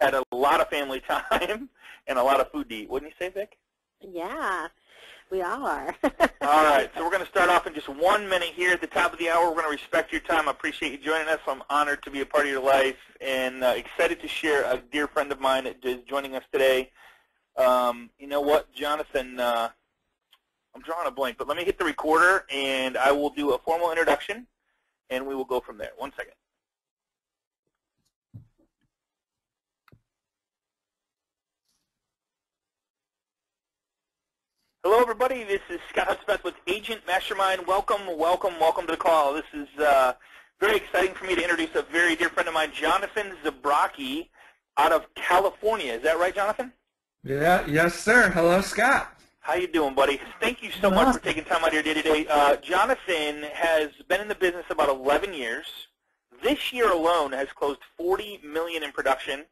had a lot of family time and a lot of food to eat. Wouldn't you say, Vic? Yeah, we all are. All right, so we're going to start off in just 1 minute here at the top of the hour. We're going to respect your time. I appreciate you joining us. I'm honored to be a part of your life and excited to share a dear friend of mine that is joining us today. You know what, Jonathan, I'm drawing a blank, but let me hit the recorder, and I will do a formal introduction, and we will go from there. 1 second. Hello, everybody. This is Scott Hudspeth with Agent Mastermind. Welcome, welcome, welcome to the call. This is very exciting for me to introduce a very dear friend of mine, Jonathan Zabrocki, out of California. Is that right, Jonathan? Yeah, yes, sir. Hello, Scott. How you doing, buddy? Thank you so much for taking time out of your day today. Jonathan has been in the business about 11 years. This year alone has closed $40 million in production.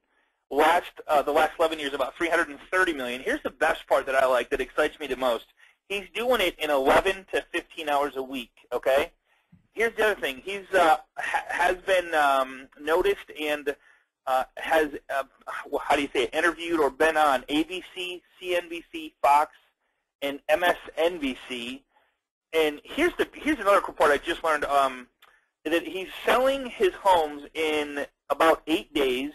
The last 11 years, about $330 million. Here's the best part that I like, that excites me the most. He's doing it in 11 to 15 hours a week, okay? Here's the other thing. He's has been noticed and has, how do you say it, interviewed or been on ABC, CNBC, Fox, and MSNBC. And here's another cool part I just learned, that he's selling his homes in about 8 days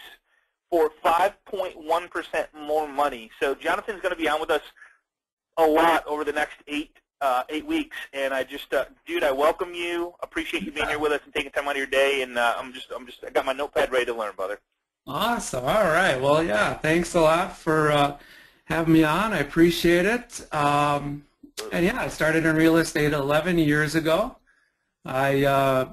for 5.1% more money. So Jonathan's going to be on with us a lot over the next 8 weeks, and I just, dude, I welcome you. Appreciate you being here with us and taking time out of your day. And I got my notepad ready to learn, brother. Awesome. All right. Well, yeah. Thanks a lot for having me on. I appreciate it. And yeah, I started in real estate 11 years ago. I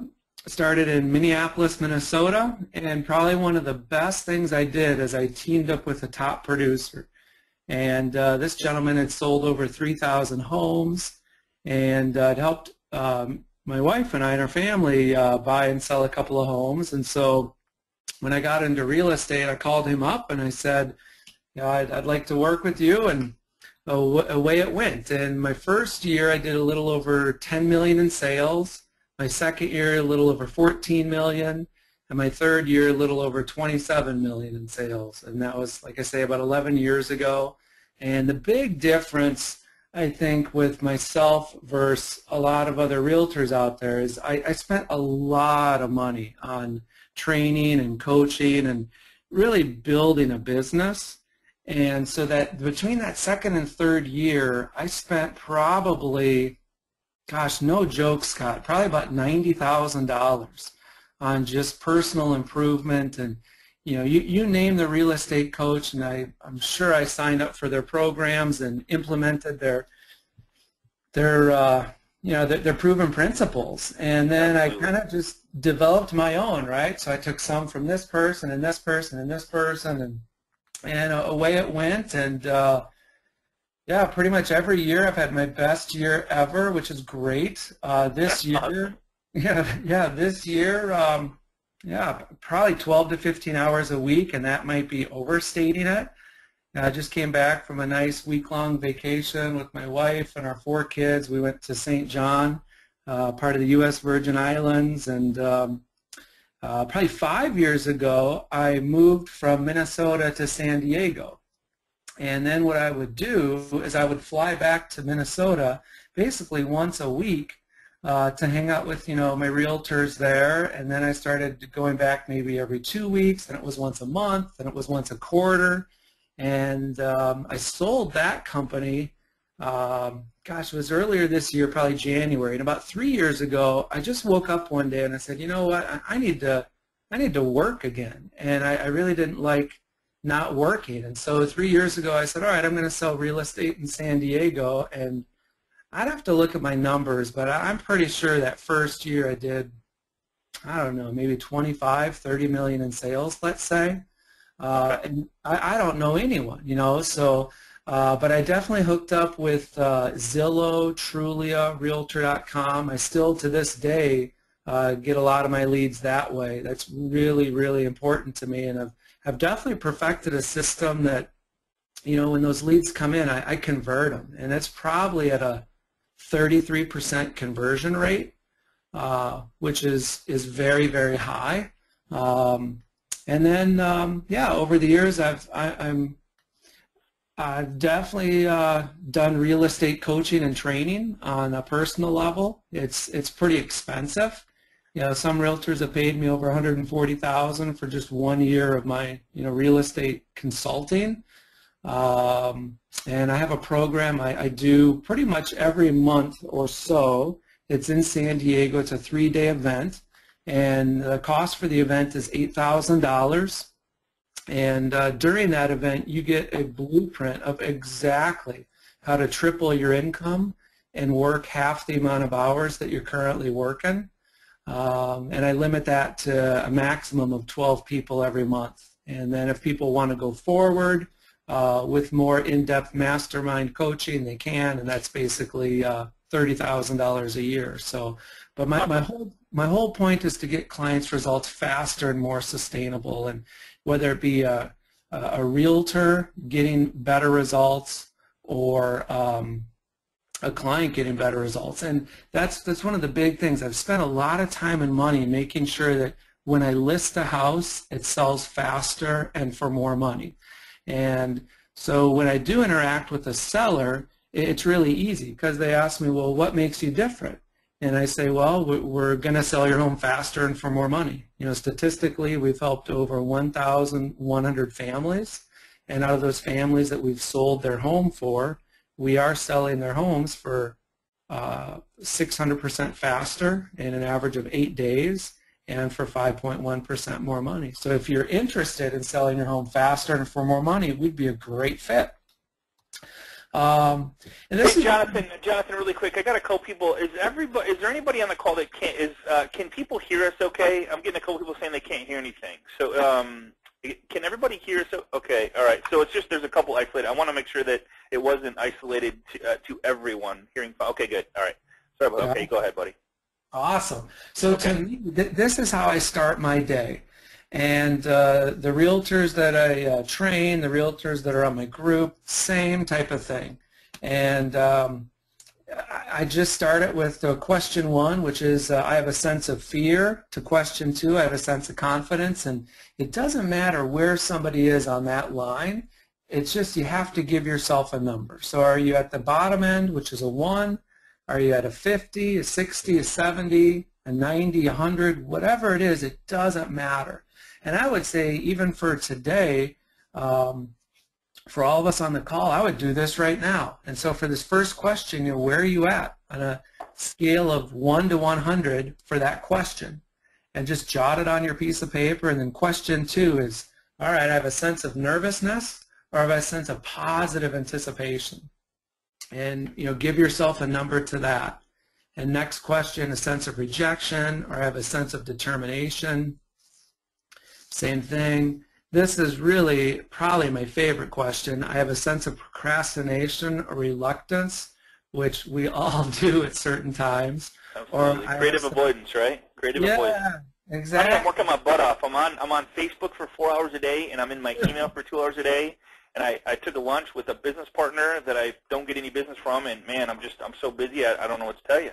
started in Minneapolis, Minnesota, and probably one of the best things I did is I teamed up with a top producer. And this gentleman had sold over 3,000 homes, and it helped my wife and I and our family buy and sell a couple of homes. And so when I got into real estate, I called him up and I said, you know, I'd like to work with you, and away it went. And my first year, I did a little over 10 million in sales. My second year, a little over 14 million, and my third year, a little over 27 million in sales. And that was, like I say, about 11 years ago. And the big difference, I think, with myself versus a lot of other realtors out there is I spent a lot of money on training and coaching and really building a business. And so that between that second and third year, I spent probably, gosh, no joke, Scott, probably about $90,000 on just personal improvement. And you know, you name the real estate coach, and I'm sure I signed up for their programs and implemented their proven principles. And then I kind of just developed my own, right? So I took some from this person and this person and this person, and away it went. And yeah, pretty much every year I've had my best year ever, which is great. This year, this year, probably 12 to 15 hours a week, and that might be overstating it. I just came back from a nice week-long vacation with my wife and our 4 kids. We went to St. John, part of the U.S. Virgin Islands, and probably 5 years ago, I moved from Minnesota to San Diego. And then what I would do is I would fly back to Minnesota basically once a week to hang out with, you know, my realtors there. And then I started going back maybe every 2 weeks, and it was once a month, and it was once a quarter. And I sold that company, gosh, it was earlier this year, probably January. And about 3 years ago, I just woke up one day and I said, you know what, I need to work again. And I really didn't like not working. And so 3 years ago, I said, all right, I'm going to sell real estate in San Diego. And I'd have to look at my numbers, but I'm pretty sure that first year I did, I don't know, maybe 25, 30 million in sales, let's say. And I don't know anyone, you know, so, but I definitely hooked up with Zillow, Trulia, Realtor.com. I still, to this day, get a lot of my leads that way. That's really, really important to me, and I've definitely perfected a system that, you know, when those leads come in, I convert them, and it's probably at a 33% conversion rate, which is very, very high. And then, yeah, over the years, I've definitely done real estate coaching and training on a personal level. It's pretty expensive. You know, some realtors have paid me over $140,000 for just 1 year of my real estate consulting. And I have a program I do pretty much every month or so. It's in San Diego. It's a 3-day event, and the cost for the event is $8,000. And during that event, you get a blueprint of exactly how to triple your income and work half the amount of hours that you're currently working. And I limit that to a maximum of 12 people every month. And then if people want to go forward with more in-depth mastermind coaching, they can, and that's basically $30,000 a year. So, but my whole point is to get clients' results faster and more sustainable, and whether it be a realtor getting better results or a client getting better results. And that's one of the big things. I've spent a lot of time and money making sure that when I list a house, it sells faster and for more money. And so when I do interact with a seller, it's really easy because they ask me, well, what makes you different? And I say, well, we're going to sell your home faster and for more money. You know, statistically, we've helped over 1,100 families. And out of those families that we've sold their home for, we are selling their homes for 600% faster in an average of 8 days and for 5.1% more money. So if you're interested in selling your home faster and for more money, we'd be a great fit. And this hey, Jonathan, really quick, I got a couple people. Is there anybody on the call that can people hear us okay? I'm getting a couple people saying they can't hear anything. So can everybody hear us? Okay, all right. So it's just there's a couple isolated. I want to make sure that it wasn't isolated to everyone hearing. Okay, good. All right. Sorry about that. Okay, go ahead, buddy. Awesome. So to me, this is how I start my day. And the realtors that I train, the realtors that are on my group, same type of thing. And I just start it with question 1, which is I have a sense of fear, to question 2, I have a sense of confidence. And it doesn't matter where somebody is on that line. It's just you have to give yourself a number. So are you at the bottom end, which is a 1? Are you at a 50, a 60, a 70, a 90, a 100? Whatever it is, it doesn't matter. And I would say even for today, for all of us on the call, I would do this right now. And so for this first question, where are you at on a scale of 1 to 100 for that question? And just jot it on your piece of paper. And then question 2 is, all right, I have a sense of nervousness or I have a sense of positive anticipation. And give yourself a number to that. And next question, a sense of rejection or I have a sense of determination. Same thing. This is really probably my favorite question. I have a sense of procrastination or reluctance, which we all do at certain times. Absolutely. Or creative avoidance, right? Creative avoidance. Yeah, exactly. I'm working my butt off. I'm on Facebook for 4 hours a day, and I'm in my email for 2 hours a day. And I took a lunch with a business partner that I don't get any business from, and man, I'm so busy. I don't know what to tell you.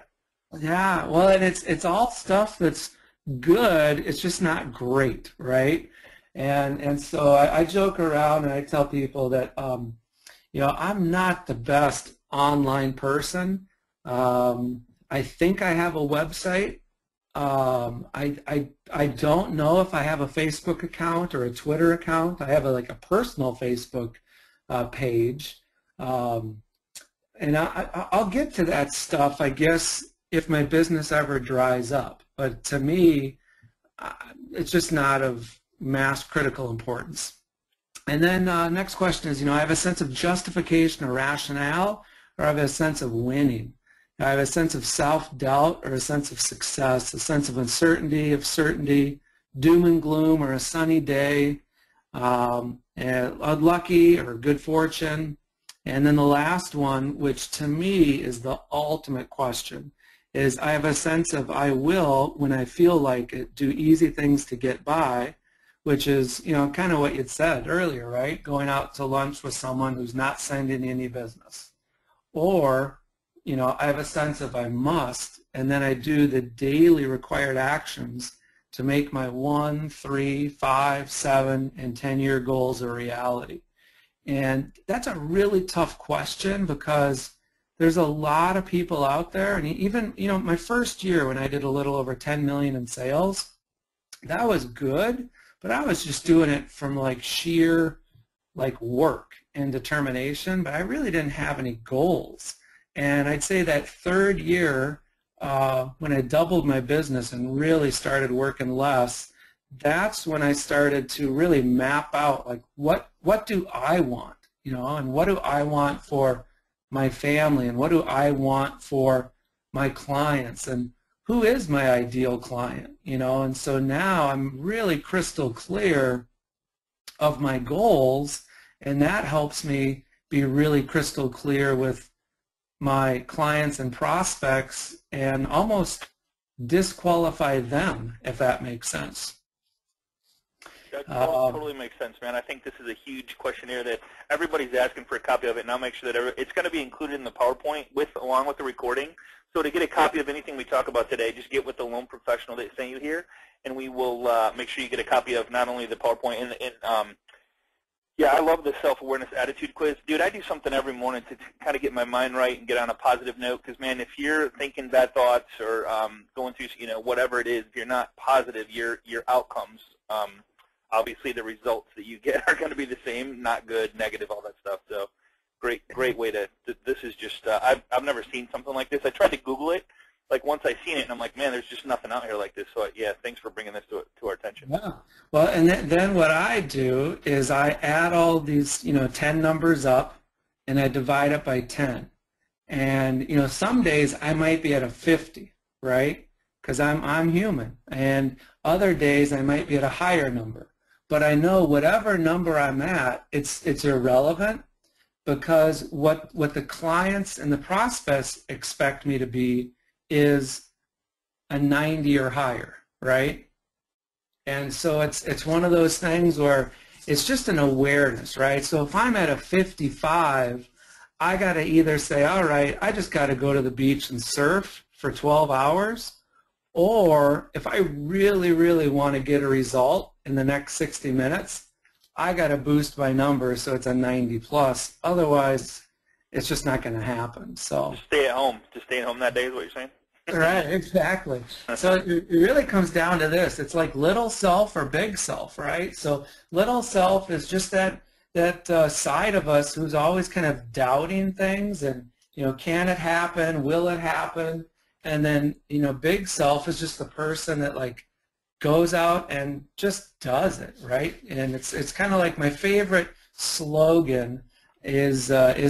Yeah, well, and it's all stuff that's good. It's just not great, right? And so I joke around and I tell people that I'm not the best online person. I think I have a website. I don't know if I have a Facebook account or a Twitter account. I have a personal Facebook page, and I'll get to that stuff, I guess, if my business ever dries up. But to me, it's just not of mass critical importance. And then next question is, I have a sense of justification or rationale, or I have a sense of winning. I have a sense of self-doubt or a sense of success, a sense of uncertainty, of certainty, doom and gloom or a sunny day, unlucky or good fortune. And then the last one, which to me is the ultimate question, is I have a sense of I will, when I feel like it, do easy things to get by, which is, kind of what you'd said earlier, right? Going out to lunch with someone who's not sending any business. Or, I have a sense of I must, and then I do the daily required actions to make my 1, 3, 5, 7, and 10-year goals a reality? And that's a really tough question because there's a lot of people out there, and even, my first year when I did a little over 10 million in sales, that was good, but I was just doing it from like sheer work and determination, but I really didn't have any goals. And I'd say that third year, when I doubled my business and really started working less, that's when I started to really map out what do I want, and what do I want for my family, and what do I want for my clients, and who is my ideal client, and so now I'm really crystal clear of my goals, and that helps me be really crystal clear with my clients and prospects and almost disqualify them, if that makes sense. That totally makes sense, man. I think this is a huge questionnaire that everybody's asking for a copy of it, and I'll make sure that it's going to be included in the PowerPoint along with the recording. So to get a copy of anything we talk about today, just get with the loan professional that sent you here, and we will make sure you get a copy of not only the PowerPoint yeah, I love the self-awareness attitude quiz. Dude, I do something every morning to kind of get my mind right and get on a positive note because, man, if you're thinking bad thoughts or going through, whatever it is, if you're not positive, your outcomes, obviously the results that you get are going to be the same, not good, negative, all that stuff. So great way to this is just, I've never seen something like this. I tried to Google it. Once I seen it, and I'm like, man, there's just nothing out here like this. So, yeah, thanks for bringing this to our attention. Yeah. Well, and then what I do is I add all these, 10 numbers up, and I divide it by 10. And, some days I might be at a 50, right? Because I'm human. And other days I might be at a higher number. But I know whatever number I'm at, it's irrelevant because what the clients and the prospects expect me to be is a 90 or higher, right? And so it's one of those things where it's just an awareness, right? So if I'm at a 55, I got to either say, all right, I just got to go to the beach and surf for 12 hours, or if I really, really want to get a result in the next 60 minutes, I got to boost my numbers so it's a 90 plus. Otherwise, it's just not going to happen. So just stay at home. Just stay at home that day is what you're saying? Right, exactly. So it really comes down to this. It's like little self or big self, right? So little self is just that side of us who's always kind of doubting things and, can it happen? Will it happen? And then, big self is just the person that goes out and just does it, right? And it's kind of like my favorite slogan is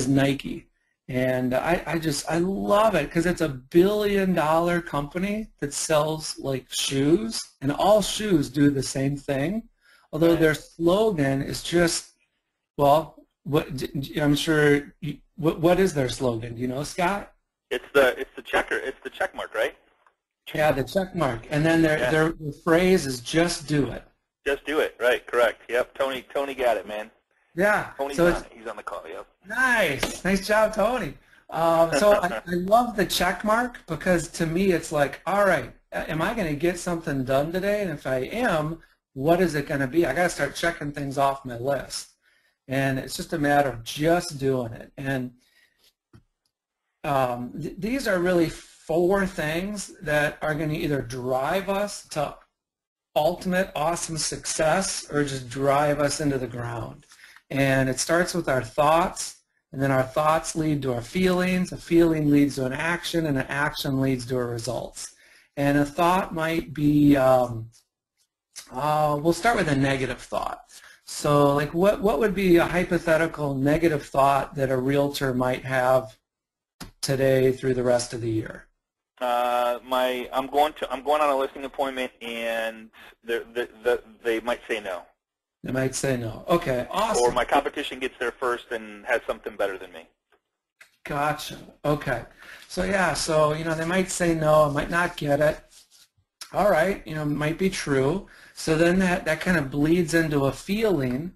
Nike. And I love it because it's a $1 billion company that sells shoes, and all shoes do the same thing. Although their slogan is just, well, I'm sure. What is their slogan? Do you know, Scott? It's the check mark, right? Yeah, the check mark, and then their phrase is "just do it." Just do it, right? Correct. Yep. Tony got it, man. Yeah. Tony's he's on the call. Yep. Nice job, Tony. So I love the check mark because to me it's like, all right, am I going to get something done today? And if I am, what is it going to be? I got to start checking things off my list, and it's just a matter of just doing it. And these are really 4 things that are going to either drive us to ultimate awesome success or just drive us into the ground. And it starts with our thoughts, and then our thoughts lead to our feelings, a feeling leads to an action, and an action leads to our results. And a thought might be, we'll start with a negative thought. So what would be a hypothetical negative thought that a realtor might have today through the rest of the year? I'm going on a listing appointment, and they might say no. They might say no. Okay, awesome. Or my competition gets there first and has something better than me. Gotcha. Okay. So yeah, they might say no, I might not get it. All right, it might be true. So then that kind of bleeds into a feeling,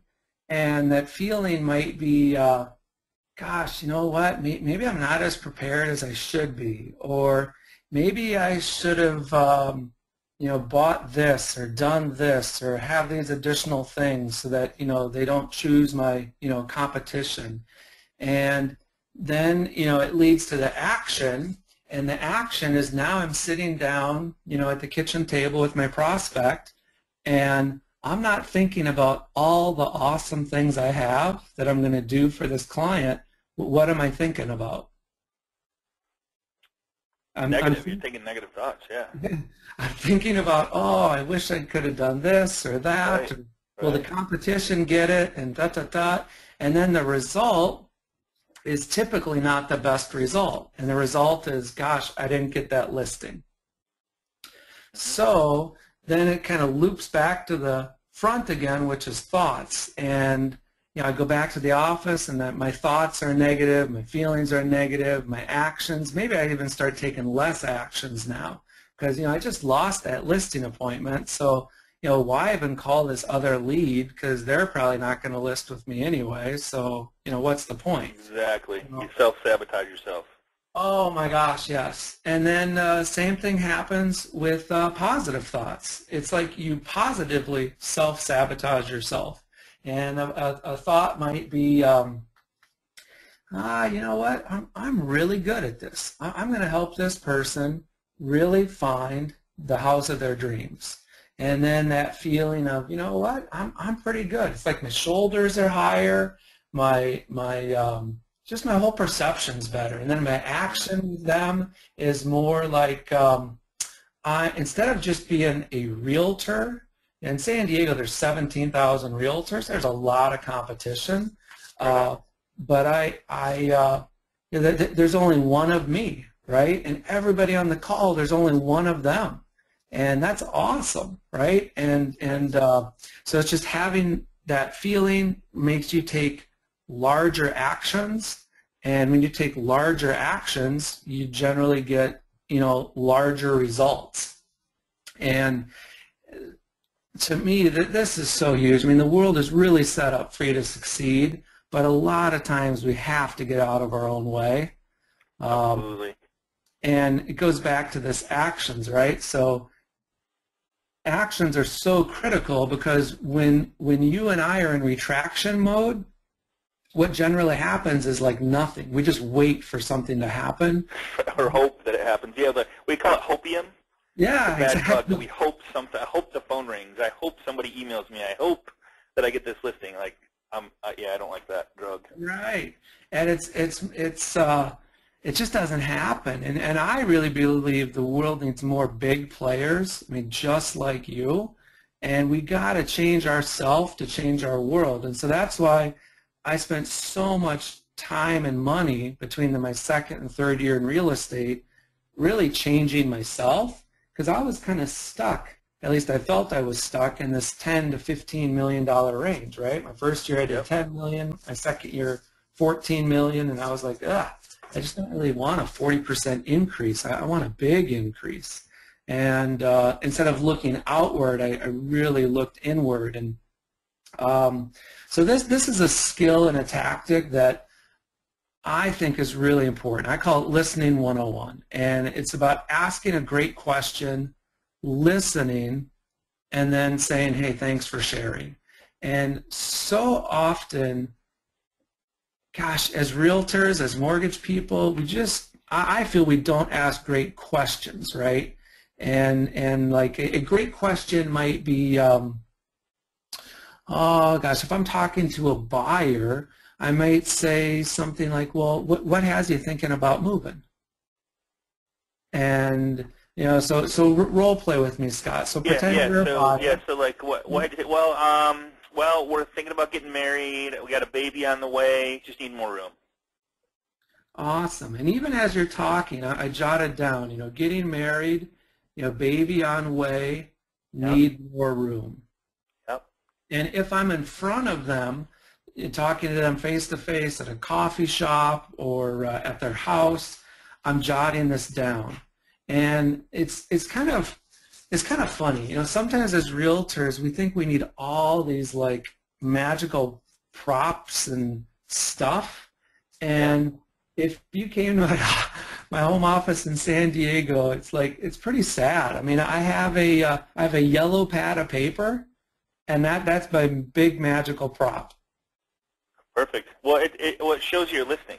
and that feeling might be, gosh, you know what, maybe I'm not as prepared as I should be, or maybe I should have bought this or done this or have these additional things so that, they don't choose my, competition. And then, it leads to the action, and the action is now I'm sitting down, at the kitchen table with my prospect, and I'm not thinking about all the awesome things I have that I'm going to do for this client. What am I thinking about? You're thinking negative thoughts, yeah. I'm thinking about, oh, I wish I could have done this or that. Right. Or, will the competition get it? And da-da-da. And then the result is typically not the best result. And the result is, gosh, I didn't get that listing. So then it kind of loops back to the front again, which is thoughts. And I go back to the office and that my thoughts are negative, my feelings are negative, my actions, maybe I even start taking less actions now because, I just lost that listing appointment. So, why even call this other lead because they're probably not going to list with me anyway. So, what's the point? Exactly. You self-sabotage yourself. Oh my gosh, yes. And then same thing happens with positive thoughts. It's like you positively self-sabotage yourself. And a thought might be, you know what, I'm really good at this. I'm going to help this person really find the house of their dreams. And then that feeling of, you know what, I'm pretty good. It's like my shoulders are higher, just my whole perception's better. And then my action with them is more like, instead of just being a realtor, in San Diego, there's 17,000 realtors. There's a lot of competition, but there's only one of me, right? And everybody on the call, there's only one of them, and that's awesome, right? And so it's just having that feeling makes you take larger actions, and when you take larger actions, you generally get larger results. And to me, this is so huge. I mean, the world is really set up for you to succeed, but a lot of times we have to get out of our own way. Absolutely. And it goes back to this actions, right? So actions are so critical because when you and I are in retraction mode, what generally happens is like nothing. We just wait for something to happen. Or hope that it happens. Yeah, we call it hopium. Yeah, exactly. We hope something. I hope the phone rings. I hope somebody emails me. I hope that I get this listing. Like, yeah, I don't like that drug. Right, and it just doesn't happen. And I really believe the world needs more big players. I mean, just like you, and we got to change ourselves to change our world. And so that's why I spent so much time and money between my second and third year in real estate, really changing myself. Because I was kind of stuck, at least I felt I was stuck in this $10 to $15 million range, right? My first year I did $10 million, my second year $14 million, and I was like, I just don't really want a 40% increase. I want a big increase. And instead of looking outward, I really looked inward. And so this is a skill and a tactic that I think is really important. I call it listening 101, and it's about asking a great question, listening, and then saying, hey, thanks for sharing. And so often, gosh, as realtors, as mortgage people, I feel we don't ask great questions, right? And like a great question might be, oh gosh, if I'm talking to a buyer, I might say something like, well, what has you thinking about moving? And, so role play with me, Scott. So pretend you're a buyer. Yeah, so like, what, well, we're thinking about getting married. We got a baby on the way. Just need more room. Awesome. And even as you're talking, I jotted down, getting married, baby on way, need more room. Yep. And if I'm in front of them, talking to them face-to-face at a coffee shop or at their house, I'm jotting this down. And it's kind of funny. Sometimes as realtors, we think we need all these like magical props and stuff. And if you came to my home office in San Diego, it's like, it's pretty sad. I mean, I have a yellow pad of paper, and that's my big magical prop. Perfect. Well, it shows you're listening.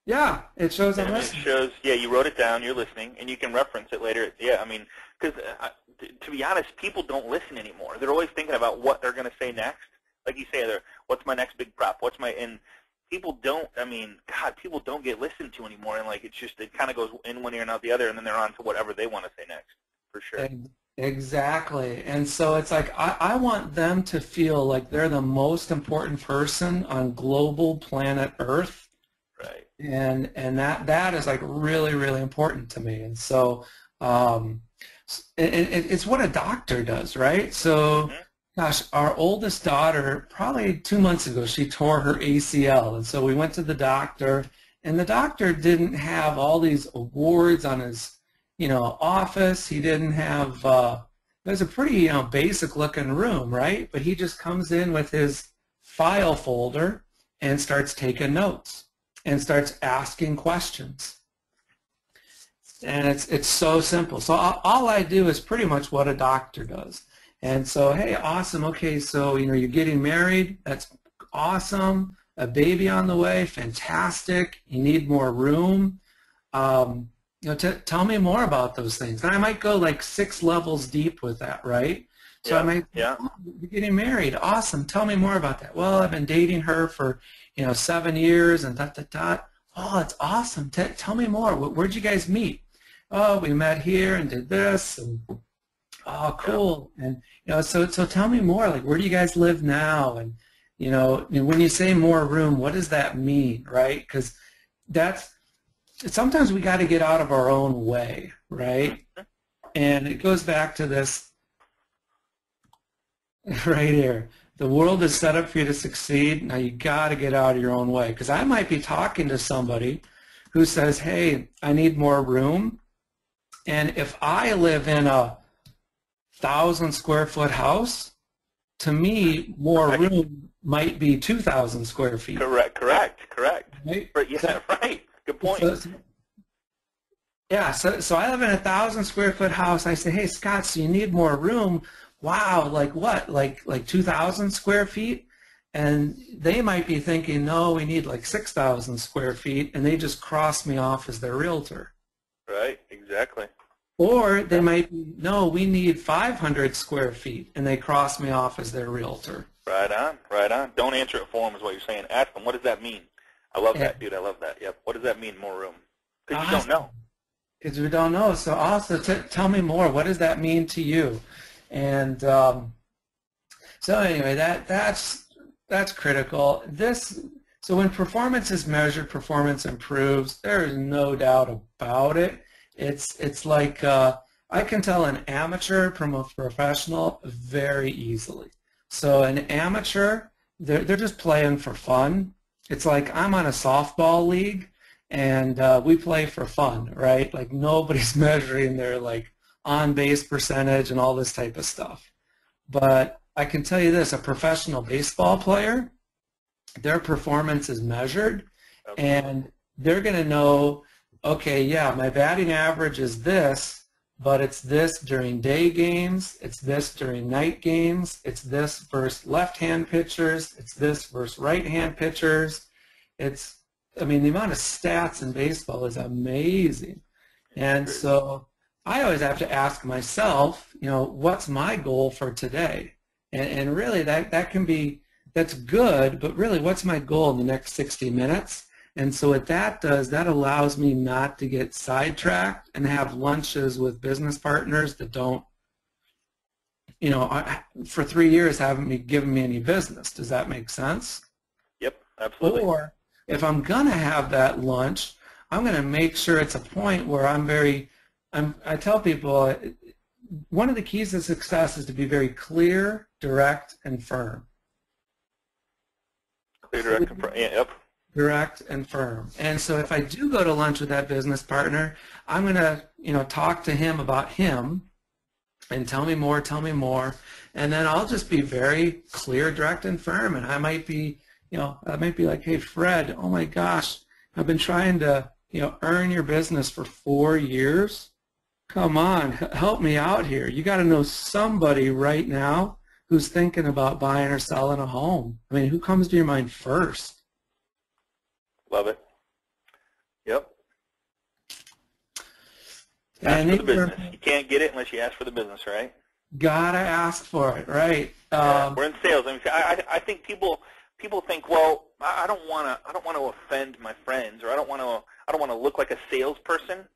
Yeah, it shows I'm listening. It shows, yeah, you wrote it down, you're listening, and you can reference it later. Yeah, I mean, because to be honest, people don't listen anymore. They're always thinking about what they're going to say next. Like you say, what's my next big prop? And people don't, I mean, God, people don't get listened to anymore, and like it kind of goes in one ear and out the other, and then they're on to whatever they want to say next, for sure. Exactly. And so it's like I want them to feel like they're the most important person on global planet Earth. Right. And that is like really, really important to me. And so it's what a doctor does, right? So, gosh, our oldest daughter, probably 2 months ago, she tore her ACL. And so we went to the doctor, and the doctor didn't have all these awards on his, office. He didn't have, it was a pretty, basic looking room, right? But he just comes in with his file folder and starts taking notes and starts asking questions. And it's so simple. So all I do is pretty much what a doctor does. And so, hey, awesome. Okay, so, you're getting married. That's awesome. A baby on the way. Fantastic. You need more room. Tell me more about those things. And I might go like 6 levels deep with that, right? So yeah, I might, yeah. Oh, you're getting married. Awesome. Tell me more about that. Well, I've been dating her for 7 years and dot, dot, dot. Oh, it's awesome. Tell me more. Where'd you guys meet? Oh, we met here and did this. And oh, cool. And, so tell me more. Like, where do you guys live now? And, when you say more room, what does that mean, right? Because sometimes we got to get out of our own way, right? And it goes back to this right here. The world is set up for you to succeed. Now you got to get out of your own way, because I might be talking to somebody who says, hey, I need more room. And if I live in a 1,000 square foot house, to me, more room might be 2,000 square feet. Correct. Right? Yeah, right. Good point. So I live in a 1,000 square foot house. I say, hey, Scott, so you need more room. Wow, like what? Like 2,000 square feet? And they might be thinking, no, we need like 6,000 square feet, and they just cross me off as their realtor. Right, exactly. Or they might be, no, we need 500 square feet, and they cross me off as their realtor. Right on. Don't answer it for them is what you're saying. Ask them, what does that mean? I love that, dude. I love that. Yep. What does that mean, more room? Because you don't know. Because we don't know. So also, tell me more. What does that mean to you? And so anyway, that's critical. So when performance is measured, performance improves. There is no doubt about it. It's like I can tell an amateur from a professional very easily. So an amateur, they're just playing for fun. It's like I'm on a softball league, and we play for fun, right? Like nobody's measuring their like on-base percentage and all this type of stuff. But I can tell you this, a professional baseball player, their performance is measured, and they're going to know, okay, yeah, my batting average is this, but it's this during day games, it's this during night games, it's this versus left-hand pitchers, it's this versus right-hand pitchers. I mean, the amount of stats in baseball is amazing. And so I always have to ask myself, what's my goal for today? And really that's good, but really what's my goal in the next 60 minutes? And so what that does, that allows me not to get sidetracked and have lunches with business partners that don't, for 3 years haven't given me any business. Does that make sense? Yep, absolutely. Or if I'm going to have that lunch, I'm going to make sure it's a point where I tell people one of the keys to success is to be very clear, direct, and firm. Clear, direct, and firm. Yeah, yep. Direct and firm. And so if I do go to lunch with that business partner, I'm going to, talk to him about him and tell me more. And then I'll just be very clear, direct, and firm. And I might be like, hey, Fred, oh my gosh, I've been trying to earn your business for 4 years? Come on, help me out here. You got to know somebody right now who's thinking about buying or selling a home. I mean, who comes to your mind first? Love it. Yep. And ask for the business. You can't get it unless you ask for the business, right? Gotta ask for it, right? We're in sales. I mean, I think people think, well, I don't want to offend my friends, or I don't want to look like a salesperson.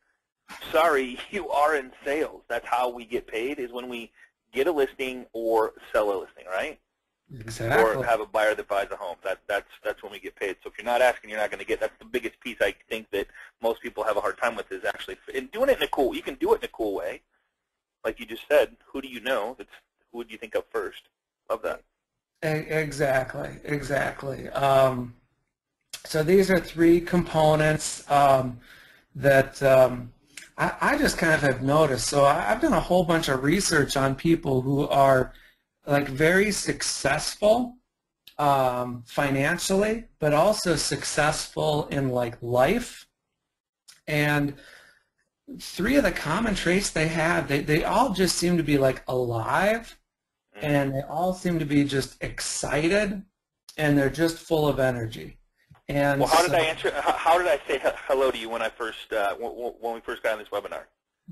Sorry, you are in sales. That's how we get paid, is when we get a listing or sell a listing, right? Exactly. Or have a buyer that buys a home. That's when we get paid. So if you're not asking, you're not going to get. That's the biggest piece I think that most people have a hard time with, is actually doing it in a cool. You can do it in a cool way, like you just said. Who do you know? Who would you think of first? Love that. Exactly. So these are 3 components that I just kind of have noticed. So I've done a whole bunch of research on people who are like very successful financially, but also successful in like life. And 3 of the common traits they have, they all just seem to be like alive, and they all seem to be just excited, and they're just full of energy. And well, how did I answer? How did I say hello to you when I first when we first got on this webinar?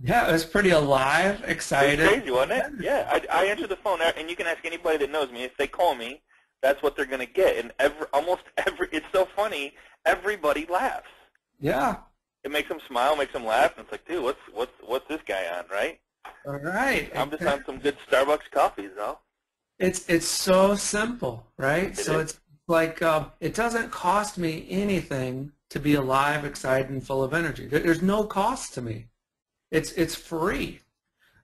Yeah, it was pretty alive, excited. It was crazy, wasn't it? Yeah, I answered the phone, and you can ask anybody that knows me. If they call me, that's what they're going to get. And almost every, it's so funny, everybody laughs. Yeah. It makes them smile, makes them laugh, and it's like, dude, what's this guy on, right? All right. I'm just on some good Starbucks coffees, though. It's so simple, right? It It's like it doesn't cost me anything to be alive, excited, and full of energy. There's no cost to me. It's free.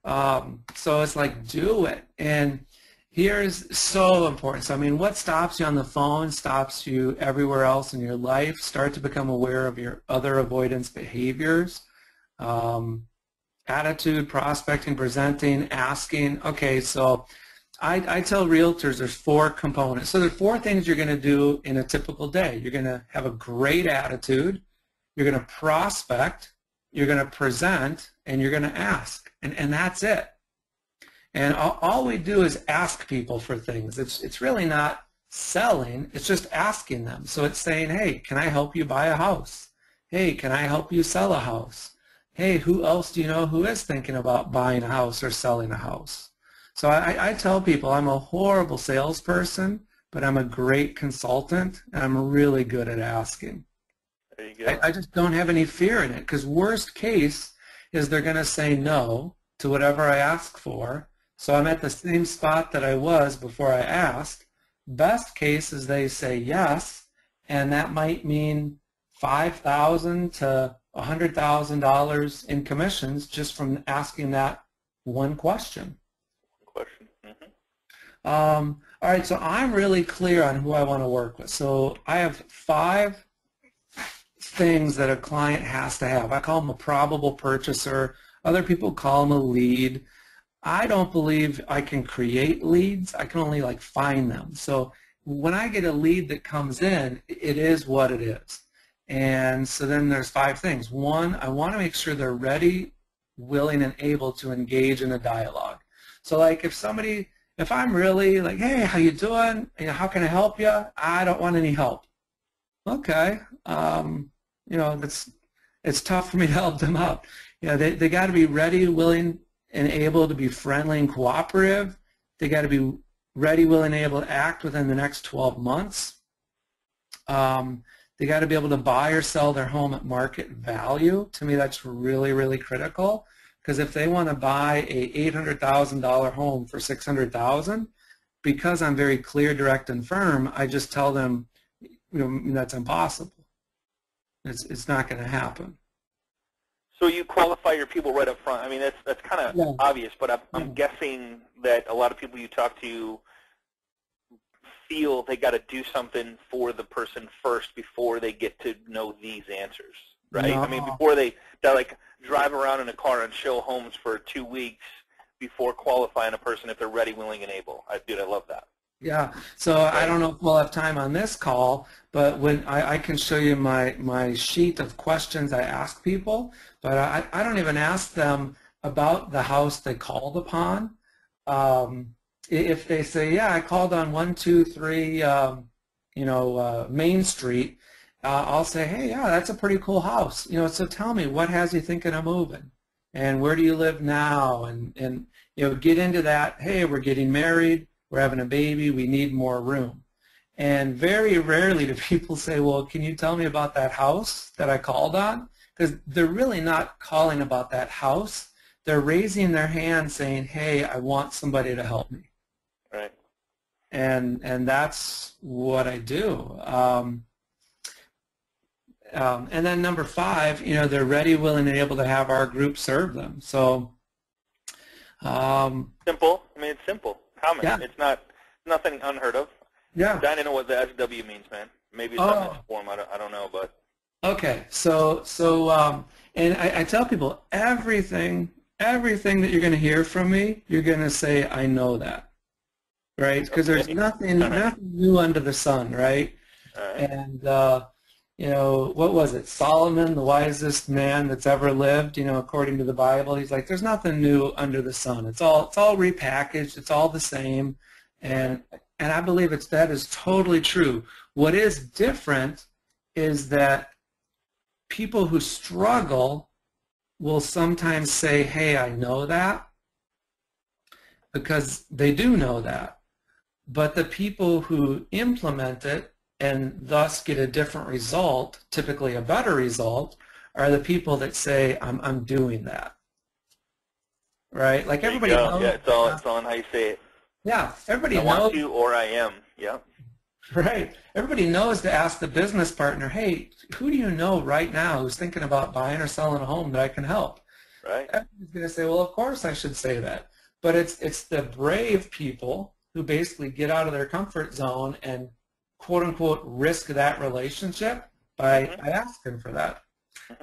So it's like, do it. And here's so important. So I mean, what stops you on the phone stops you everywhere else in your life. Start to become aware of your other avoidance behaviors. Attitude, prospecting, presenting, asking. Okay, so I tell realtors there's 4 components. So there's 4 things you're going to do in a typical day. You're going to have a great attitude. You're going to prospect. You're going to present, and you're going to ask. And that's it. And all we do is ask people for things. It's really not selling. It's just asking them. So it's saying, hey, can I help you buy a house? Hey, can I help you sell a house? Hey, who else do you know who is thinking about buying a house or selling a house? So I tell people I'm a horrible salesperson, but I'm a great consultant, and I'm really good at asking. There you go. I just don't have any fear in it, because worst case is they're going to say no to whatever I ask for. So I'm at the same spot that I was before I asked. Best case is they say yes, and that might mean $5,000 to $100,000 in commissions just from asking that one question. All right, so I'm really clear on who I want to work with. So I have 5 things that a client has to have. I call them a probable purchaser. Other people call them a lead. I don't believe I can create leads. I can only like find them. So when I get a lead that comes in, it is what it is. And so then there's 5 things. 1, I want to make sure they're ready, willing, and able to engage in a dialogue. So like if I'm really like, hey, how you doing? How can I help you? I don't want any help. Okay. It's tough for me to help them out. They got to be ready, willing, and able to be friendly and cooperative. They got to be ready, willing, and able to act within the next 12 months. They got to be able to buy or sell their home at market value. To me, that's really, really critical, because if they want to buy a $800,000 home for $600,000, because I'm very clear, direct, and firm, I just tell them, that's impossible. It's not going to happen. So you qualify your people right up front. I mean, that's kind of obvious, but I'm guessing that a lot of people you talk to feel they got to do something for the person first before they get to know these answers, right? No. I mean, before they like drive around in a car and show homes for 2 weeks before qualifying a person if they're ready, willing, and able. Dude, I love that. Yeah, so I don't know if we'll have time on this call, but when I can show you my sheet of questions I ask people, but I don't even ask them about the house they called upon. If they say, yeah, I called on 123, Main Street, I'll say, hey, yeah, that's a pretty cool house. So tell me, what has you thinking of moving? And where do you live now? And get into that, hey, we're getting married, we're having a baby, we need more room. And very rarely do people say, well, can you tell me about that house that I called on? Because they're really not calling about that house. They're raising their hand saying, hey, I want somebody to help me. Right. And that's what I do. And then number 5, they're ready, willing, and able to have our group serve them. So simple. I mean, it's simple. Common. Yeah. It's nothing unheard of. Yeah. I don't know what the SW means, man. Maybe it's on this form. I don't know, but. Okay. So and I tell people everything that you're going to hear from me, you're going to say, I know that, right? Because there's nothing new under the sun, right? All right. And what was it? Solomon, the wisest man that's ever lived, according to the Bible, he's like, there's nothing new under the sun. It's all repackaged. It's all the same. And I believe that is totally true. What is different is that people who struggle will sometimes say, hey, I know that, because they do know that. But the people who implement it and thus get a different result, typically a better result, are the people that say, I'm doing that. Right? Like everybody knows. Yeah, it's all on how you say it. Yeah, everybody knows. I want to, or I am. Yeah. Right. Everybody knows to ask the business partner, hey, who do you know right now who's thinking about buying or selling a home that I can help? Right. Everybody's going to say, well, of course I should say that. But it's the brave people who basically get out of their comfort zone and quote-unquote risk that relationship by asking for that.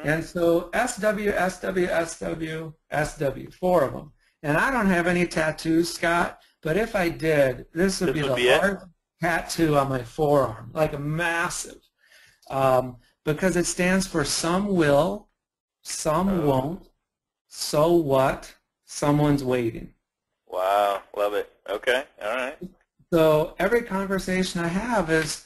And so SW, SW, SW, SW, 4 of them. And I don't have any tattoos, Scott, but if I did, this would be the largest tattoo on my forearm, like a massive, because it stands for some will, some won't, so what, someone's waiting. Wow, love it. Okay, all right. So every conversation I have is,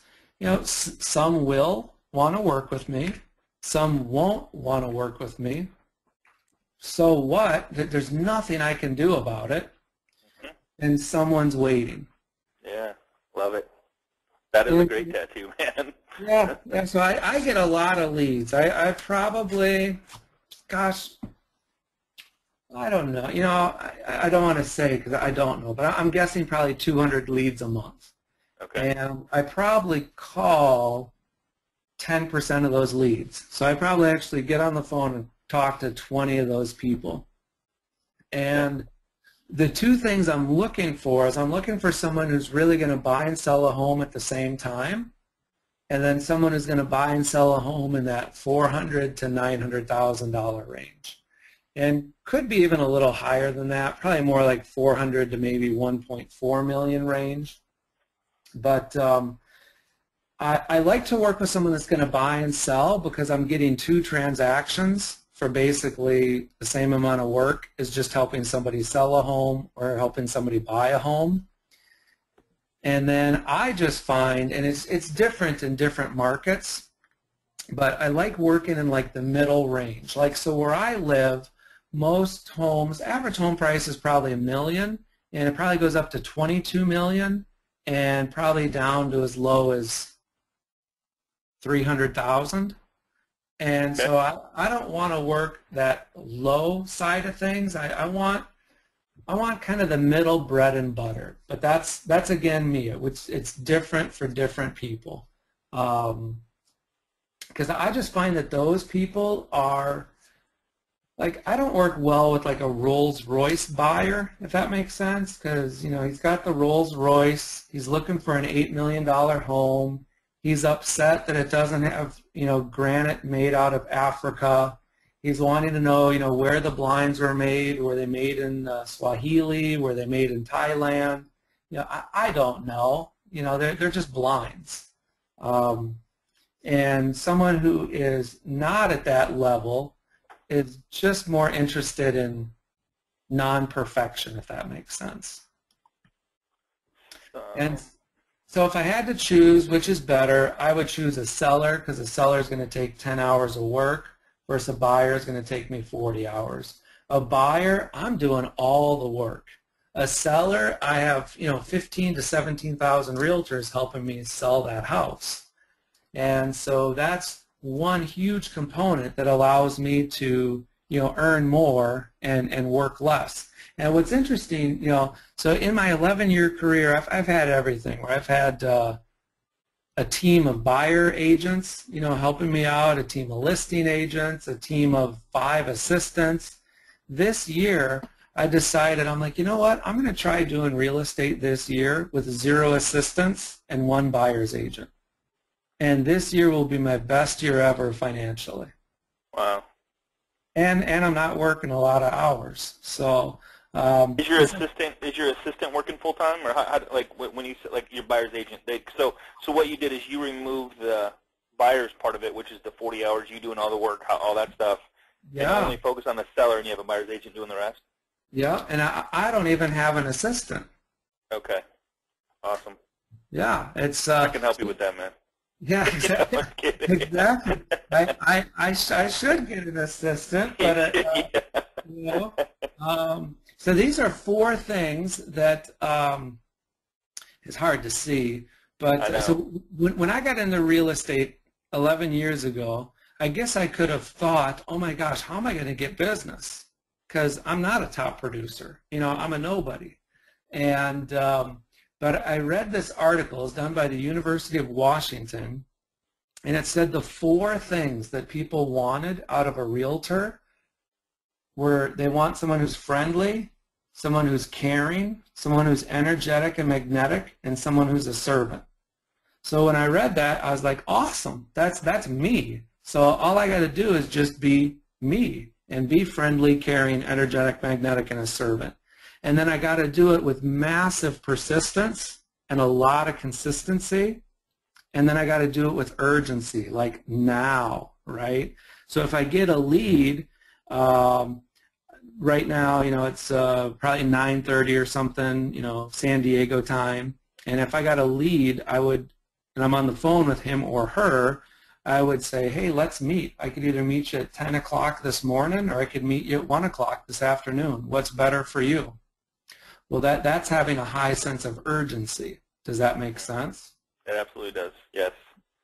some will want to work with me, some won't want to work with me. So what? There's nothing I can do about it, and someone's waiting. Yeah, love it. That is a great tattoo, man. Yeah. So I get a lot of leads. I probably, gosh, I don't know. I don't want to say because I don't know, but I'm guessing probably 200 leads a month. Okay. And I probably call 10% of those leads. So I probably actually get on the phone and talk to 20 of those people. And the two things I'm looking for is I'm looking for someone who's really going to buy and sell a home at the same time, and then someone who's going to buy and sell a home in that $400,000 to $900,000 range. And could be even a little higher than that, probably more like 400 to maybe 1.4 million range. But I like to work with someone that's going to buy and sell because I'm getting 2 transactions for basically the same amount of work as just helping somebody sell a home or helping somebody buy a home. And then I just find, and it's different in different markets, but I like working in like the middle range. Like, so where I live, most homes, average home price is probably $1 million, and it probably goes up to $22 million, and probably down to as low as $300,000. And so I don't want to work that low side of things. I want kind of the middle bread and butter. But that's again me. It's different for different people. Because I just find that those people are, like, I don't work well with like a Rolls-Royce buyer, if that makes sense, because he's got the Rolls-Royce, he's looking for an $8 million home, he's upset that it doesn't have granite made out of Africa, he's wanting to know where the blinds were made, were they made in Swahili, were they made in Thailand, I don't know. They're just blinds. And someone who is not at that level is just more interested in non-perfection, if that makes sense. And so if I had to choose which is better, I would choose a seller, because a seller is going to take 10 hours of work versus a buyer is going to take me 40 hours. A buyer, I'm doing all the work. A seller, I have 15 to 17,000 realtors helping me sell that house. And so that's one huge component that allows me to earn more and work less. And what's interesting, so in my 11-year career, I've had everything. Where I've had a team of buyer agents, helping me out, a team of listing agents, a team of 5 assistants. This year, I decided, I'm like, you know what? I'm going to try doing real estate this year with 0 assistants and 1 buyer's agent. And this year will be my best year ever financially. Wow. And I'm not working a lot of hours. So is your assistant working full time, or how like when you like your buyer's agent? So what you did is you removed the buyer's part of it, which is the 40 hours you doing all the work, all that stuff. Yeah. And only focus on the seller, and you have a buyer's agent doing the rest. Yeah, and I don't even have an assistant. Okay. Awesome. Yeah, it's. I can help you with that, man. Yeah, exactly. Exactly. I should get an assistant, but so these are 4 things that it's hard to see. But so when I got into real estate 11 years ago, I guess I could have thought, oh my gosh, how am I going to get business? Because I'm not a top producer. I'm a nobody. And but I read this article. It was done by the University of Washington, and it said the 4 things that people wanted out of a realtor were they want someone who's friendly, someone who's caring, someone who's energetic and magnetic, and someone who's a servant. So when I read that, I was like, awesome, that's me. So all I got to do is just be me and be friendly, caring, energetic, magnetic, and a servant. And then I got to do it with massive persistence and a lot of consistency. And then I got to do it with urgency, like now, right? So if I get a lead, right now, it's probably 9:30 or something, San Diego time. And if I got a lead, and I'm on the phone with him or her, I would say, hey, let's meet. I could either meet you at 10 o'clock this morning, or I could meet you at 1 o'clock this afternoon. What's better for you? Well, that's having a high sense of urgency. Does that make sense? It absolutely does, yes.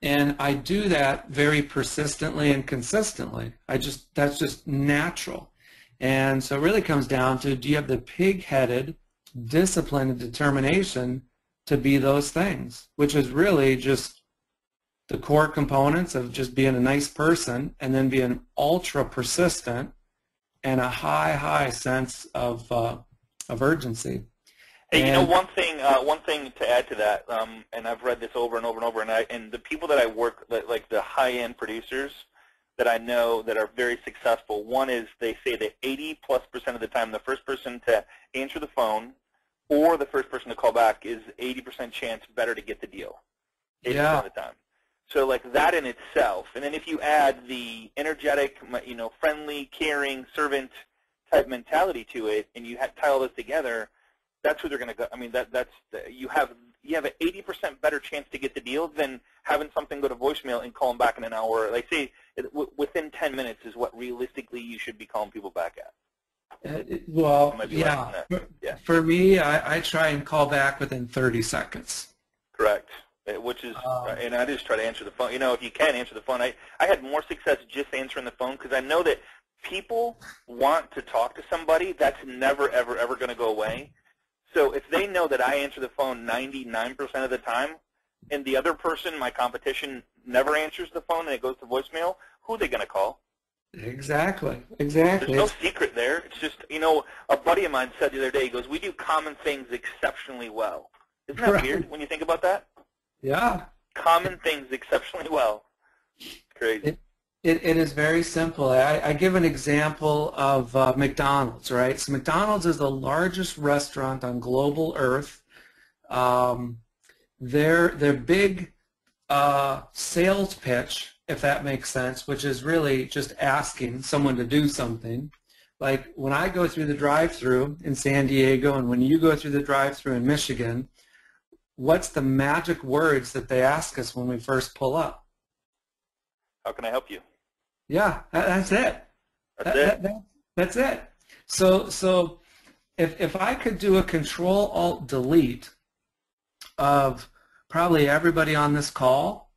And I do that very persistently and consistently. That's just natural. And so it really comes down to, do you have the pig-headed discipline and determination to be those things, which is really just the core components of just being a nice person and then being ultra persistent and a high sense of urgency. Hey, one thing to add to that, and I've read this over and over and over, and the people that I work, like the high-end producers that I know that are very successful, one is they say that 80+% of the time, the first person to answer the phone or the first person to call back is 80% chance better to get the deal. 80% of the time. So like that in itself, and then if you add the energetic, friendly, caring, servant type mentality to it, and you tie all this together, that's who they're going to go. I mean, you have an 80% better chance to get the deal than having something go to voicemail and call them back in an hour. Like say within 10 minutes is what realistically you should be calling people back at. Well, yeah. For me, I try and call back within 30 seconds. Correct. Which is, and I just try to answer the phone. If you can answer the phone. I had more success just answering the phone because I know that people want to talk to somebody. That's never, ever, ever going to go away. So if they know that I answer the phone 99% of the time, and the other person, my competition, never answers the phone and it goes to voicemail, who are they going to call? Exactly. There's no secret there. It's just, a buddy of mine said the other day, he goes, we do common things exceptionally well. Isn't that weird when you think about that? Yeah. Common things exceptionally well. Crazy. It is very simple. I give an example of McDonald's, right? So McDonald's is the largest restaurant on global Earth. their big sales pitch, if that makes sense, which is really just asking someone to do something. Like when I go through the drive-through in San Diego and when you go through the drive-through in Michigan, what's the magic words that they ask us when we first pull up? How can I help you? Yeah, that's it. That's it. So if I could do a Control-Alt-Delete of probably everybody on this call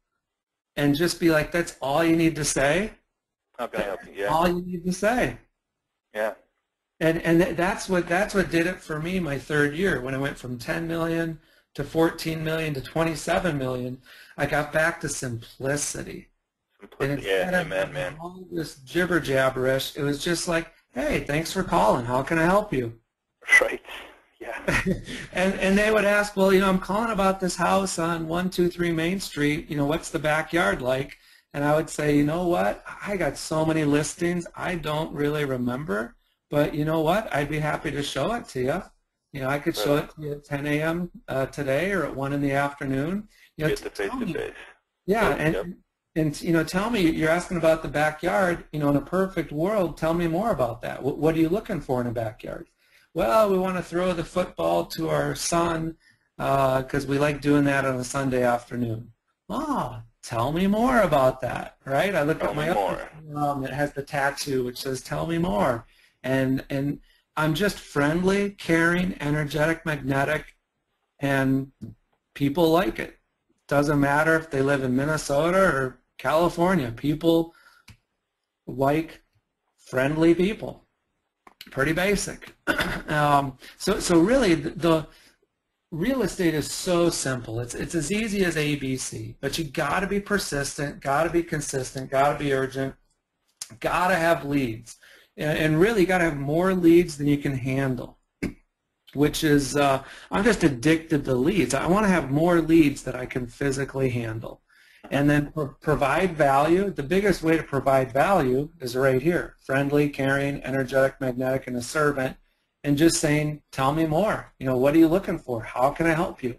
and just be like, that's all you need to say. How can I help you? Yeah. All you need to say. Yeah. And that's what did it for me my third year when I went from 10 million to 14 million to 27 million. I got back to simplicity. And yeah, amen, man. All this jibber jabberish, it was just like, hey, thanks for calling. How can I help you? Right. Yeah. and they would ask, well, I'm calling about this house on 123 Main Street. What's the backyard like? And I would say, you know what? I got so many listings, I don't really remember. But you know what? I'd be happy to show it to you. I could show it to you at 10 a.m. Today or at 1 in the afternoon. Get the face-to-face. Yeah, and tell me, you're asking about the backyard. In a perfect world, tell me more about that. What are you looking for in a backyard? Well, we want to throw the football to our son because we like doing that on a Sunday afternoon. Oh, tell me more about that, right? I look at my other that has the tattoo which says, tell me more. And I'm just friendly, caring, energetic, magnetic, and people like it. Doesn't matter if they live in Minnesota or California. People like friendly people. Pretty basic. So really, the real estate is so simple. It's as easy as ABC, but you got to be persistent, got to be consistent, got to be urgent, got to have leads, and really you got to have more leads than you can handle. Which is, I'm just addicted to leads. I want to have more leads that I can physically handle. And then provide value. The biggest way to provide value is right here. Friendly, caring, energetic, magnetic, and a servant. And just saying, tell me more. What are you looking for? How can I help you?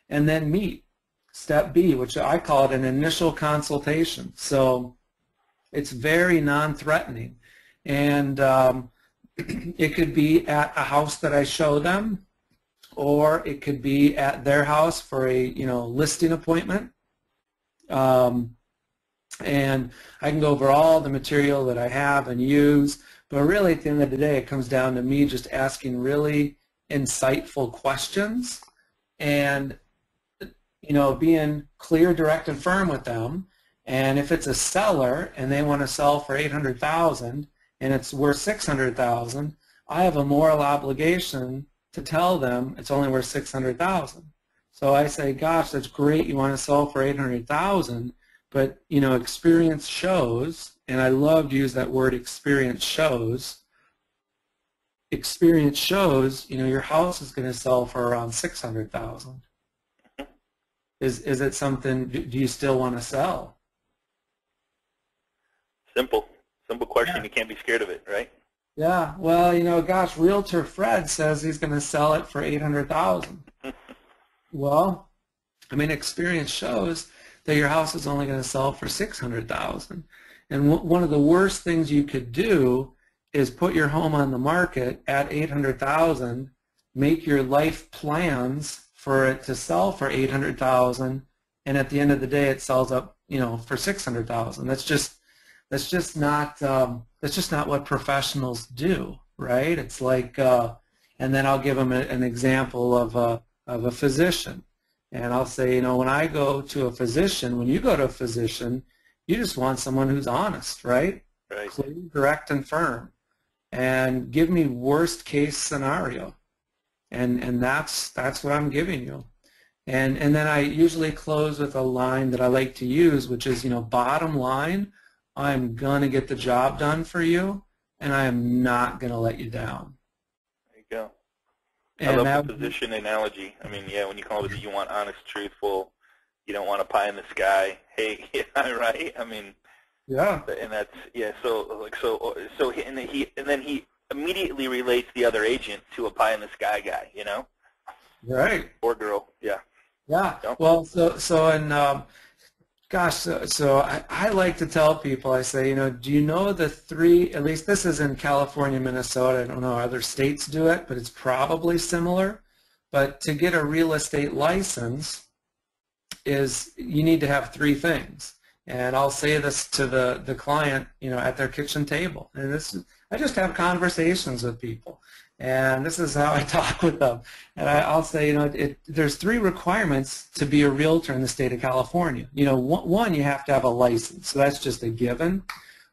And then meet. Step B, which I call it an initial consultation. So it's very non-threatening. And it could be at a house that I show them, or it could be at their house for a listing appointment. And I can go over all the material that I have and use, but really at the end of the day it comes down to me just asking really insightful questions and being clear, direct, and firm with them. And if it's a seller and they want to sell for $800,000 and it's worth $600,000, I have a moral obligation to tell them it's only worth $600,000. So I say, gosh, that's great, you want to sell for $800,000, but experience shows, and I love to use that word, experience shows. Experience shows, your house is going to sell for around $600,000. Is it something? Do you still want to sell? Simple question. Yeah. You can't be scared of it, right? Yeah. Well, gosh, Realtor Fred says he's going to sell it for $800,000. Well, experience shows that your house is only going to sell for $600,000. And one of the worst things you could do is put your home on the market at $800,000, make your life plans for it to sell for $800,000, and at the end of the day, it sells up, for $600,000. That's just not what professionals do, right? It's like, and then I'll give them an example of a physician. And I'll say, when I go to a physician, when you go to a physician, you just want someone who's honest, right? Right. Clear, direct, and firm. And give me worst case scenario. And that's what I'm giving you. And then I usually close with a line that I like to use, which is, bottom line, I'm going to get the job done for you, and I am not going to let you down. There you go. And I love the physician analogy. Yeah, when you call it, you want honest, truthful. You don't want a pie in the sky. Hey, yeah, right? Yeah. And that's and then he immediately relates the other agent to a pie in the sky guy. Right. Or girl, yeah. Yeah. Yep. Well, gosh, so I like to tell people, I say, do you know the three, at least this is in California, Minnesota, I don't know, other states do it, but it's probably similar. But to get a real estate license is you need to have three things. And I'll say this to the client, at their kitchen table. And I just have conversations with people. And this is how I talk with them. And I'll say, there's three requirements to be a realtor in the state of California. One, you have to have a license. So that's just a given.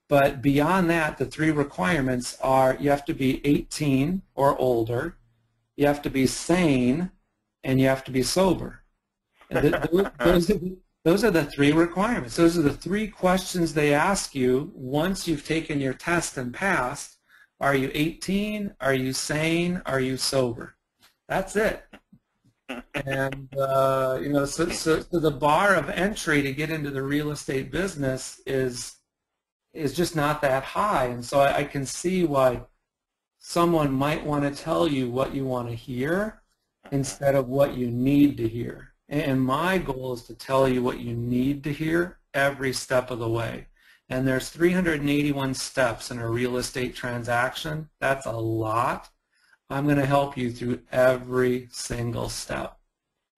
But beyond that, the three requirements are you have to be 18 or older, you have to be sane, and you have to be sober. And those are the three requirements. Those are the three questions they ask you once you've taken your test and passed. Are you 18? Are you sane? Are you sober? That's it. And so the bar of entry to get into the real estate business is just not that high. And so I can see why someone might want to tell you what you want to hear instead of what you need to hear. And my goal is to tell you what you need to hear every step of the way. And there's 381 steps in a real estate transaction. That's a lot. I'm going to help you through every single step.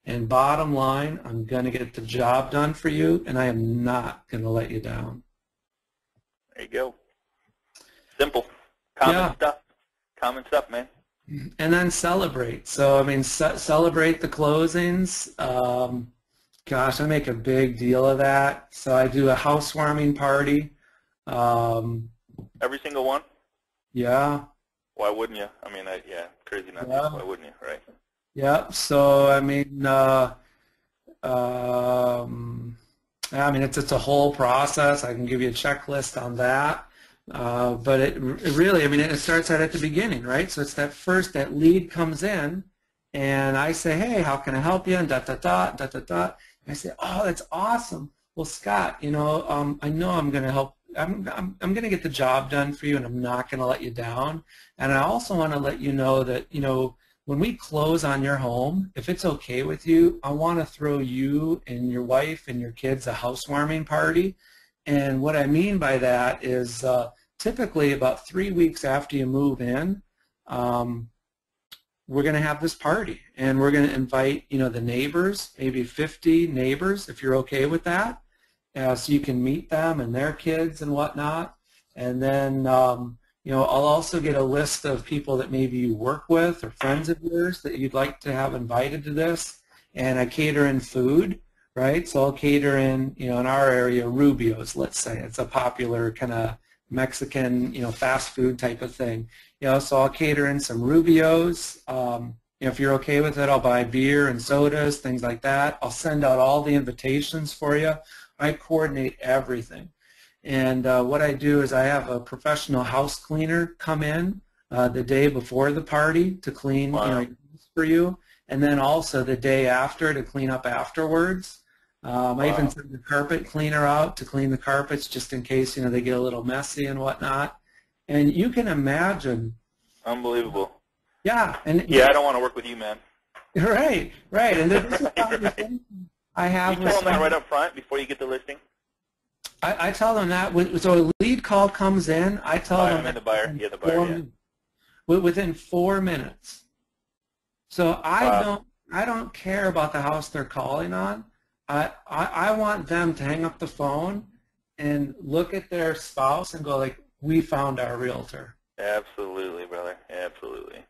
And bottom line, I'm going to get the job done for you, and I am not going to let you down. There you go. Simple. Common stuff. Common stuff, man. And then celebrate. So, I mean, celebrate the closings. Gosh, I make a big deal of that. So I do a housewarming party. Every single one? Yeah. Why wouldn't you? I mean, yeah, crazy not to. Why wouldn't you, right? Yeah. So, I mean, it's a whole process. I can give you a checklist on that. But it really, it starts out at the beginning, right? So it's that lead comes in, and I say, hey, how can I help you? And da-da-da. I say, oh, that's awesome. Well, Scott, I know I'm going to help. I'm going to get the job done for you, and I'm not going to let you down. And I also want to let you know that, when we close on your home, if it's okay with you, I want to throw you and your wife and your kids a housewarming party. And what I mean by that is typically about 3 weeks after you move in, we're going to have this party, and we're going to invite, the neighbors, maybe 50 neighbors, if you're okay with that, so you can meet them and their kids and whatnot. And then, I'll also get a list of people that maybe you work with or friends of yours that you'd like to have invited to this. And I cater in food, right? So I'll cater in, in our area, Rubio's, let's say. It's a popular kind of Mexican, fast food type of thing. So I'll cater in some Rubio's. If you're okay with it, I'll buy beer and sodas, things like that. I'll send out all the invitations for you. I coordinate everything. And what I do is I have a professional house cleaner come in the day before the party to clean for you, and then also the day after to clean up afterwards. I even send the carpet cleaner out to clean the carpets just in case, they get a little messy and whatnot. And you can imagine. Unbelievable. Yeah. I don't want to work with you, man. Right. And this is I have. You tell them that right up front before you get the listing? I tell them that. So a lead call comes in, I tell them. And the buyer. Yeah, the buyer, within 4 minutes. So I don't care about the house they're calling on. I want them to hang up the phone and look at their spouse and go like, we found our realtor. Absolutely, brother. Absolutely.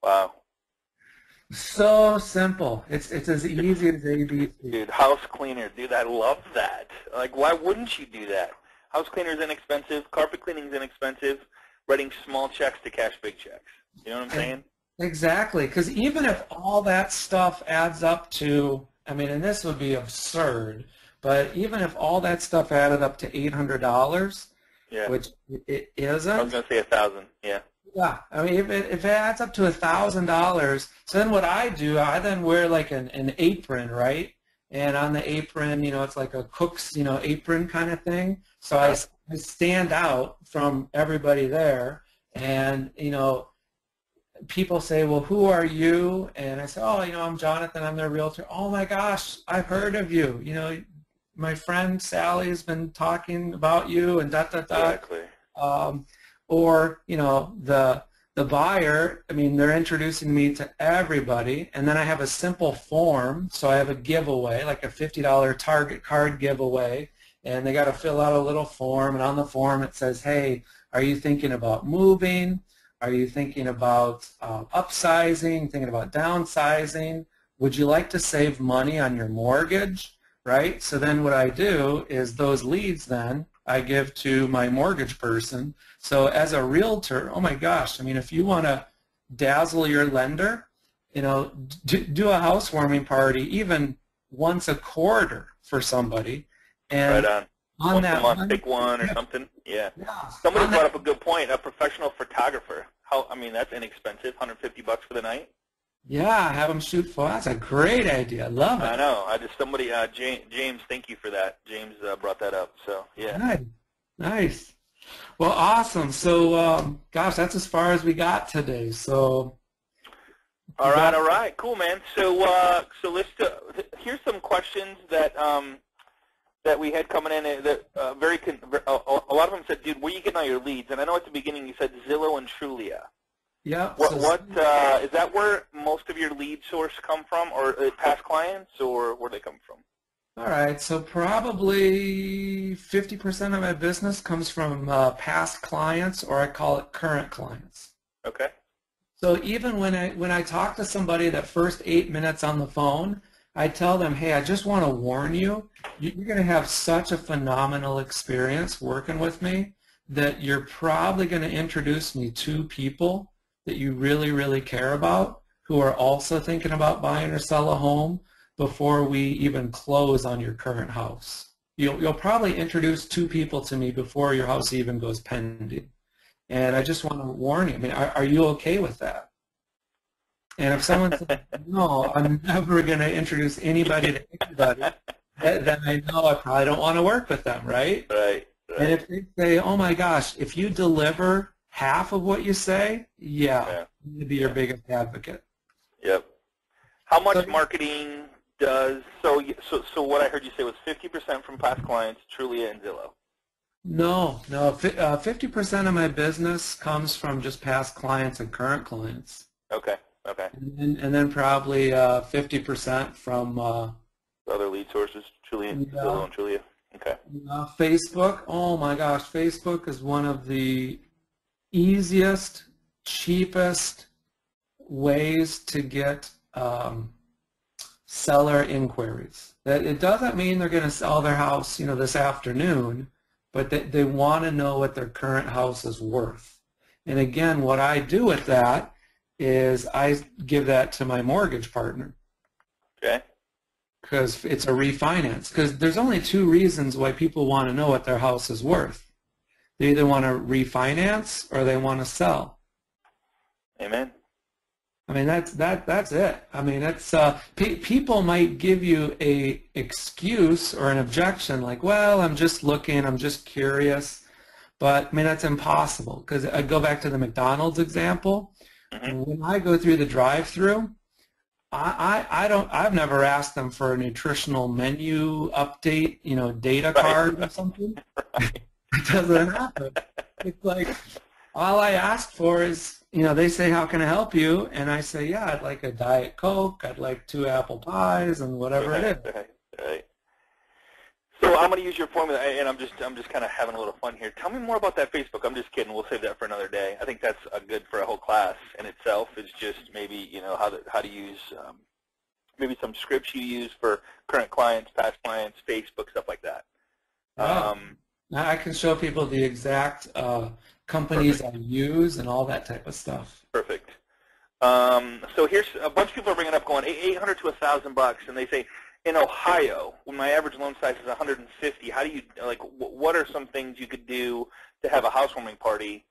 Wow. So simple. It's as easy as ABC. Dude, house cleaner. Dude, I love that. Like, why wouldn't you do that? House cleaner's inexpensive. Carpet cleaning's inexpensive. Writing small checks to cash big checks. You know what I'm saying? Exactly. Because even if all that stuff adds up to, and this would be absurd, but even if all that stuff added up to $800, which it isn't. I was going to say $1,000, yeah. Yeah, if it adds up to $1,000, so then what I do, I then wear like an apron, right? And on the apron, it's like a cook's, apron kind of thing. So I stand out from everybody there, and people say, well, who are you? And I say, oh, I'm Jonathan. I'm their realtor. Oh, my gosh, I've heard of you. My friend Sally has been talking about you and dot, dot, dot. Exactly. Or, the buyer, they're introducing me to everybody, and then I have a simple form. So I have a giveaway, like a $50 Target card giveaway, and they got to fill out a little form, and on the form it says, hey, are you thinking about moving? Are you thinking about upsizing, thinking about downsizing? Would you like to save money on your mortgage? Right? So then what I do is those leads then I give to my mortgage person. So as a realtor, oh my gosh, if you want to dazzle your lender, do a housewarming party even once a quarter for somebody. And right on. Once a month, pick one or something. Yeah. Somebody brought up a good point. A professional photographer. That's inexpensive. $150 for the night. Yeah, have them shoot photos. That's a great idea. I love it. I know. James, thank you for that. James brought that up. So yeah. Nice. Well, awesome. So, gosh, that's as far as we got today. So. All right. Cool, man. So, let's here's some questions that that we had coming in. That a lot of them said, "Dude, where are you getting all your leads?" And I know at the beginning you said Zillow and Trulia. Yeah. What is that where most of your lead source come from, or past clients, or where they come from? All right, so probably 50% of my business comes from past clients, or I call it current clients. Okay. So even when I talk to somebody that first 8 minutes on the phone, I tell them, hey, I just want to warn you, you're going to have such a phenomenal experience working with me that you're probably going to introduce me to people that you really, really care about who are also thinking about buying or sell a home before we even close on your current house. You'll probably introduce 2 people to me before your house even goes pending. And I just want to warn you, are you okay with that? And if someone says, no, I'm never going to introduce anybody to anybody, then I know I probably don't want to work with them, right? Right. And if they say, oh my gosh, if you deliver half of what you say, yeah. You need to be your biggest advocate. Yep. How much marketing does, so what I heard you say was 50% from past clients, Trulia and Zillow? No. 50% of my business comes from just past clients and current clients. Okay. And then probably 50% from other lead sources, Zillow and Trulia. Okay. Facebook. Oh my gosh, Facebook is one of the easiest, cheapest ways to get seller inquiries. That it doesn't mean they're going to sell their house, this afternoon, but they want to know what their current house is worth. And again, what I do with that is I give that to my mortgage partner. Okay. Because it's a refinance. Because there's only 2 reasons why people want to know what their house is worth. They either want to refinance or they want to sell. Amen. That's it. It's people might give you a excuse or an objection like, well, I'm just looking, I'm just curious, but that's impossible. Because I go back to the McDonald's example. Mm-hmm. When I go through the drive-through, I've never asked them for a nutritional menu update, data card or something. Right. It doesn't happen. It's like all I ask for is, they say, how can I help you? And I say, yeah, I'd like a Diet Coke, I'd like 2 apple pies, and whatever it is. Right. So I'm going to use your formula, and I'm just kind of having a little fun here. Tell me more about that Facebook. I'm just kidding. We'll save that for another day. I think that's good for a whole class in itself. It's just maybe how to use maybe some scripts you use for current clients, past clients, Facebook, stuff like that. I can show people the exact companies I use and all that type of stuff. Perfect. So here's a bunch of people are bringing up going $800 to $1,000, and they say, in Ohio, when my average loan size is $150, how do you what are some things you could do to have a housewarming party,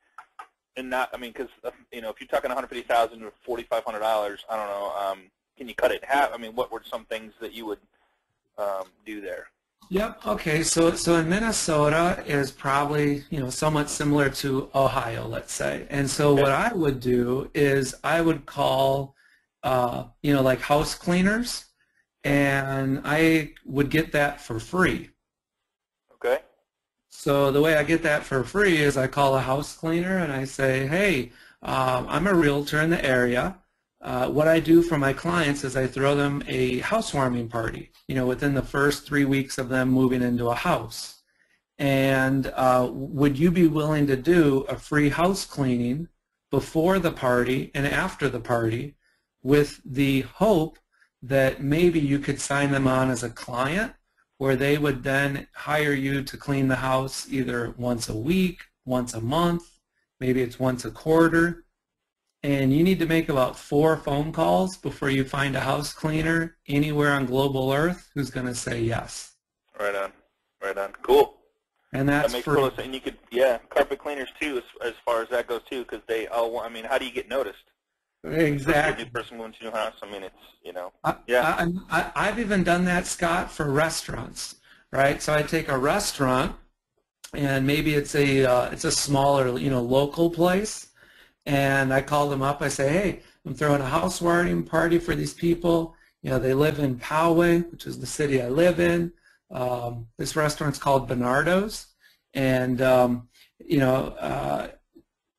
and not because if you're talking $150,000 or $4,500, I don't know, can you cut it in half? What were some things that you would do there? Yep. Okay. So in Minnesota is probably, somewhat similar to Ohio, let's say. And so Okay. what I would do is I would call, like house cleaners, Okay. and I would get that for free. Okay. So the way I get that for free is I call a house cleaner and I say, hey, I'm a realtor in the area. What I do for my clients is I throw them a housewarming party, within the first 3 weeks of them moving into a house. And would you be willing to do a free house cleaning before the party and after the party with the hope that maybe you could sign them on as a client where they would then hire you to clean the house either once a week, once a month, maybe it's once a quarter, and you need to make about 4 phone calls before you find a house cleaner anywhere on global Earth who's going to say yes. Right on. Right on. Cool. And that's that makes free. total sense. And you could, carpet cleaners too, as far as that goes too, because they all. I mean, how do you get noticed? Exactly. A new person moving to a new house. I mean, it's I've even done that, Scott, for restaurants, right? So I take a restaurant, and maybe it's a smaller, local place, and I call them up. I say, hey, I'm throwing a housewarming party for these people. They live in Poway, which is the city I live in. This restaurant's called Bernardo's, and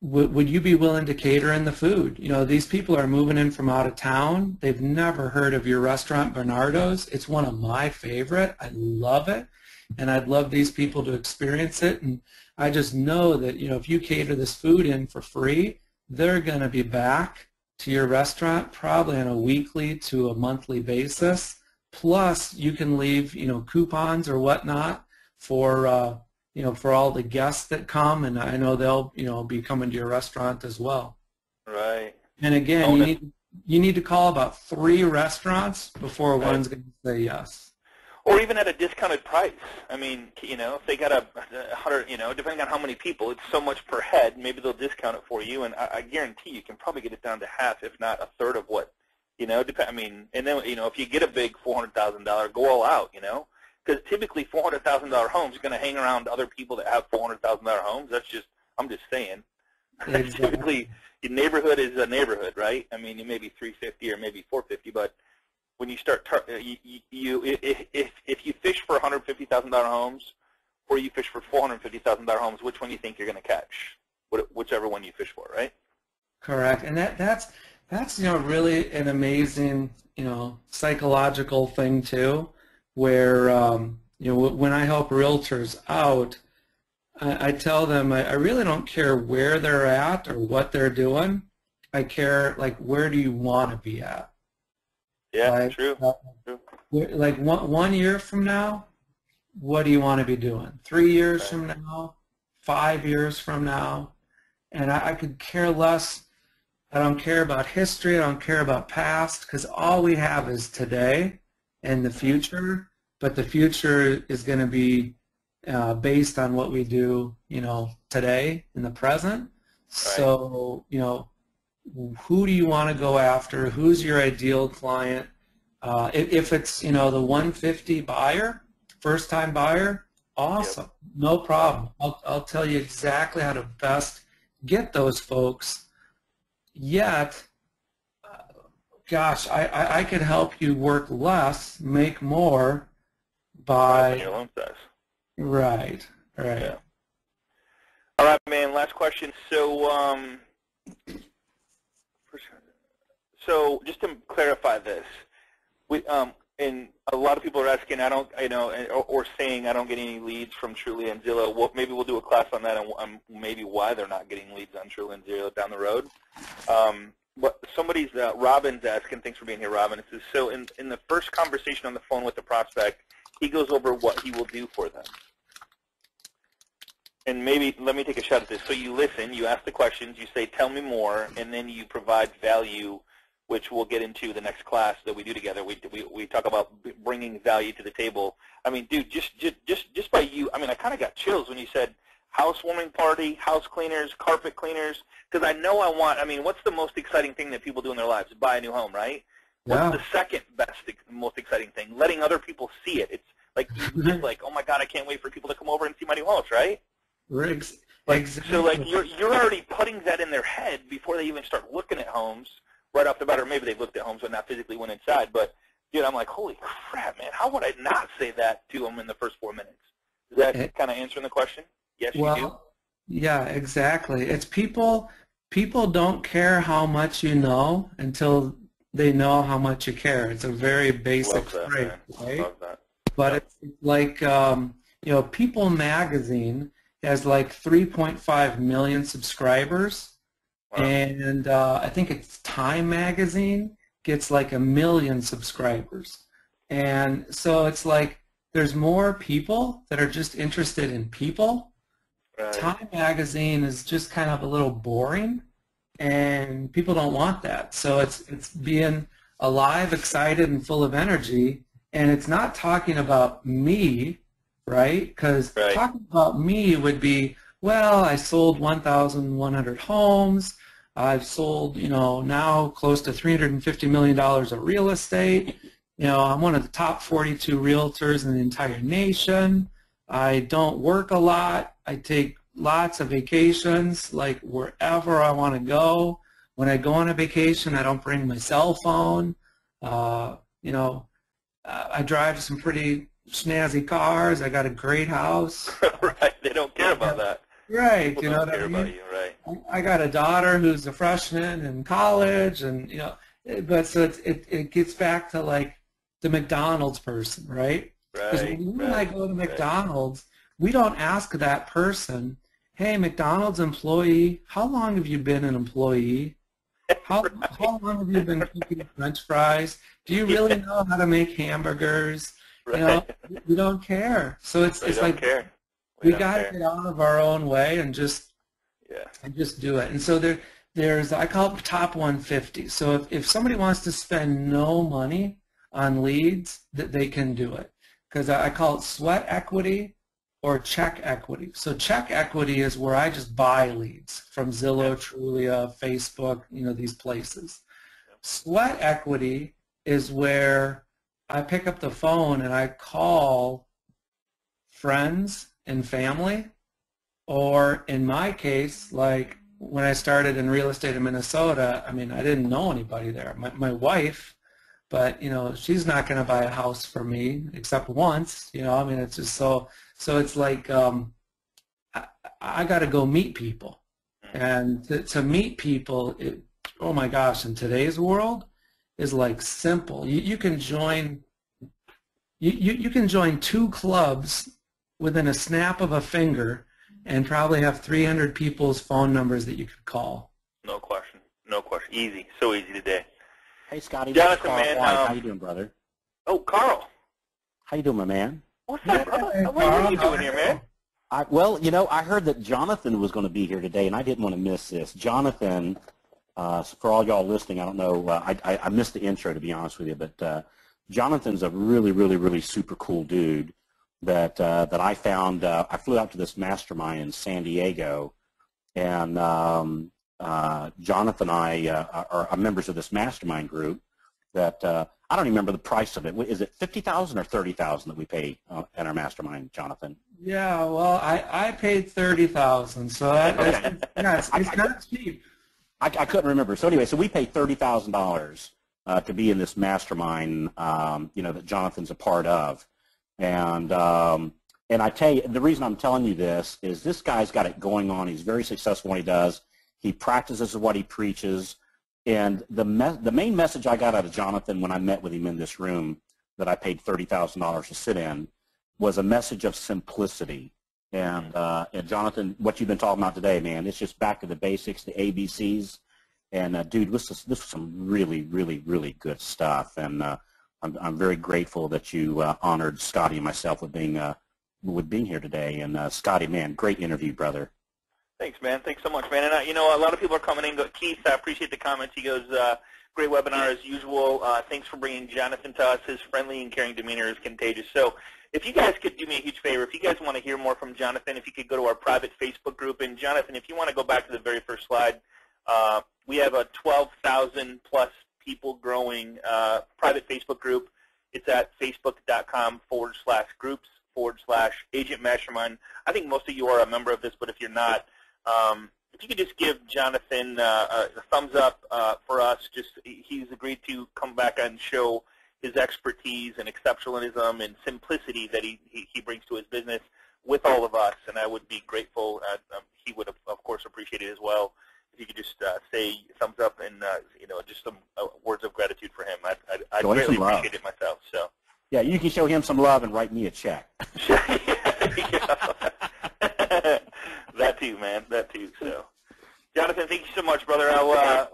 would you be willing to cater in the food? These people are moving in from out of town. They've never heard of your restaurant, Bernardo's. It's one of my favorite. I love it, and I'd love these people to experience it. And I just know that, if you cater this food in for free, they're going to be back to your restaurant probably on a weekly to a monthly basis. Plus, you can leave, coupons or whatnot for for all the guests that come, and I know they'll, be coming to your restaurant as well. right. And again, you need to call about 3 restaurants before Right. one's going to say yes. Or even at a discounted price. I mean, if they got a 100, depending on how many people, it's so much per head. Maybe they'll discount it for you, and I guarantee you can probably get it down to half, if not a third of what, I mean, and then, if you get a big $400,000, go all out, because typically $400,000 homes are going to hang around other people that have $400,000 homes. I'm just saying. Exactly. Typically, your neighborhood is a neighborhood, right? I mean, you may be 350 or maybe 450, but when you start, if you fish for $150,000 homes or you fish for $450,000 homes, which one do you think you're going to catch? Whichever one you fish for, right? Correct. And that's really an amazing, psychological thing too, where when I help realtors out, I tell them I really don't care where they're at or what they're doing. I care, like, where do you want to be at? Yeah, Like, true. like 1 year from now, what do you want to be doing? 3 years from now, 5 years from now, and I could care less. I don't care about history. I don't care about past, because all we have is today and the future. But the future is going to be based on what we do, today in the present. Right. So, who do you want to go after? Who's your ideal client? If it's, the 150 buyer, first-time buyer, awesome, yep. No problem. I'll tell you exactly how to best get those folks. Yet, gosh, I could help you work less, make more by your loan size. Right. Yeah. All right, man. Last question. So just to clarify this, and a lot of people are asking, or saying I don't get any leads from Truly and Zillow. Well, maybe we'll do a class on that and maybe why they're not getting leads on Truly and Zillow down the road. But somebody's, Robin's asking, thanks for being here, Robin. It says, so in the first conversation on the phone with the prospect, he goes over what he will do for them. And maybe, let me take a shot at this. So you listen, you ask the questions, you say, tell me more, and then you provide value, which we'll get into the next class that we do together. We talk about bringing value to the table. I mean, dude, just by you, I mean, I kind of got chills when you said housewarming party, house cleaners, carpet cleaners, because I know what's the most exciting thing that people do in their lives? Buy a new home, right? Yeah. What's the second best, most exciting thing? Letting other people see it. It's Like, just like, oh my God, I can't wait for people to come over and see my new house, right? Exactly. So like you're already putting that in their head before they even start looking at homes right off the bat, or maybe they looked at homes but not physically went inside. But dude, I'm like, holy crap, man! How would I not say that to them in the first 4 minutes? Is that kind of answering the question? Yes, you do. Yeah, exactly. It's people don't care how much you know until they know how much you care. It's a very basic phrase, right? Love that. But it's like, People Magazine has like 3.5 million subscribers, Wow. and I think it's Time Magazine gets like 1 million subscribers. And so it's like there's more people that are just interested in people. Right. Time Magazine is just kind of a little boring, and people don't want that. So it's being alive, excited, and full of energy, and it's not talking about me, right? Because talking about me would be, well, I sold 1,100 homes. I've sold, now close to $350 million of real estate. I'm one of the top 42 realtors in the entire nation. I don't work a lot. I take lots of vacations, like wherever I want to go. When I go on a vacation, I don't bring my cell phone. I drive some pretty snazzy cars. I got a great house. Right. They don't care about that. Right. People don't care about you. Right. I got a daughter who's a freshman in college, and but so it gets back to like the McDonald's person, right? Because when I go to McDonald's, we don't ask that person, hey, McDonald's employee, how long have you been an employee? How long have you been cooking French fries? Do you really know how to make hamburgers? Right. We don't care. So it's like we got to get out of our own way and just do it. And so there's I call it top 150. So if somebody wants to spend no money on leads, that they can do it. Because I call it sweat equity or check equity. So check equity is where I just buy leads from Zillow, Trulia, Facebook, these places. Sweat equity is where I pick up the phone and I call friends and family, or in my case, like when I started in real estate in Minnesota, I didn't know anybody there. My wife, but she's not going to buy a house for me except once. It's just so it's like I got to go meet people, and to meet people, oh my gosh, in today's world is like simple. You can join you can join 2 clubs within a snap of a finger, and probably have 300 people's phone numbers that you could call. No question. Easy, so easy today. Hey, Scotty. Jonathan, man. How you doing, brother? Oh, Carl. How you doing, my man? What's up, brother? What are you doing here, man? I heard that Jonathan was going to be here today, and I didn't want to miss this. Jonathan, for all y'all listening, I don't know, I missed the intro, to be honest with you, but Jonathan's a really, really, really super cool dude that I found. I flew out to this mastermind in San Diego, and Jonathan and I are members of this mastermind group that I don't even remember the price of it. Is it $50,000 or $30,000 that we pay at our mastermind, Jonathan? Yeah, well, I paid $30,000, so it's not cheap. I couldn't remember. So anyway, so we paid $30,000 to be in this mastermind, that Jonathan's a part of, and I tell you, the reason I'm telling you this is this guy's got it going on. He's very successful in what he does. He practices what he preaches. And the main message I got out of Jonathan when I met with him in this room that I paid $30,000 to sit in was a message of simplicity. And Jonathan, what you've been talking about today, man, it's just back to the basics, the ABCs. And dude, this was some really, really, really good stuff. And I'm very grateful that you honored Scotty and myself with being here today. And Scotty, man, great interview, brother. Thanks, man. Thanks so much, man. And a lot of people are coming in. Keith, I appreciate the comments. He goes, great webinar as usual. Thanks for bringing Jonathan to us. His friendly and caring demeanor is contagious. So if you guys could do me a huge favor, if you guys want to hear more from Jonathan, if you could go to our private Facebook group. And Jonathan, if you want to go back to the very first slide, we have a 12,000 plus people growing private Facebook group. It's at facebook.com/groups/agent mastermind. I think most of you are a member of this, but if you're not, if you could just give Jonathan a thumbs up for us. He's agreed to come back and show his expertise and exceptionalism and simplicity that he brings to his business with all of us, and I would be grateful. He would, of course, appreciate it as well. If you could just say thumbs up and just some words of gratitude for him. I'd greatly appreciate it myself. So. Yeah, you can show him some love and write me a check. That too, man. That too. So, Jonathan, thank you so much, brother.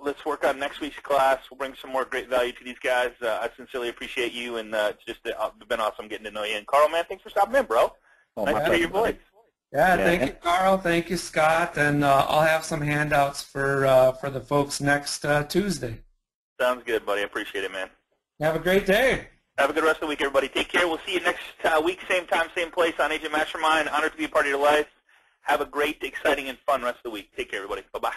Let's work on next week's class. We'll bring some more great value to these guys. I sincerely appreciate you, and it's just been awesome getting to know you. And Carl, man, thanks for stopping in, bro. Oh, nice to hear your voice. Yeah, thank you, Carl. Thank you, Scott. And I'll have some handouts for the folks next Tuesday. Sounds good, buddy. I appreciate it, man. Have a great day. Have a good rest of the week, everybody. Take care. We'll see you next week, same time, same place on Agent Mastermind. Honored to be a part of your life. Have a great, exciting, and fun rest of the week. Take care, everybody. Bye-bye.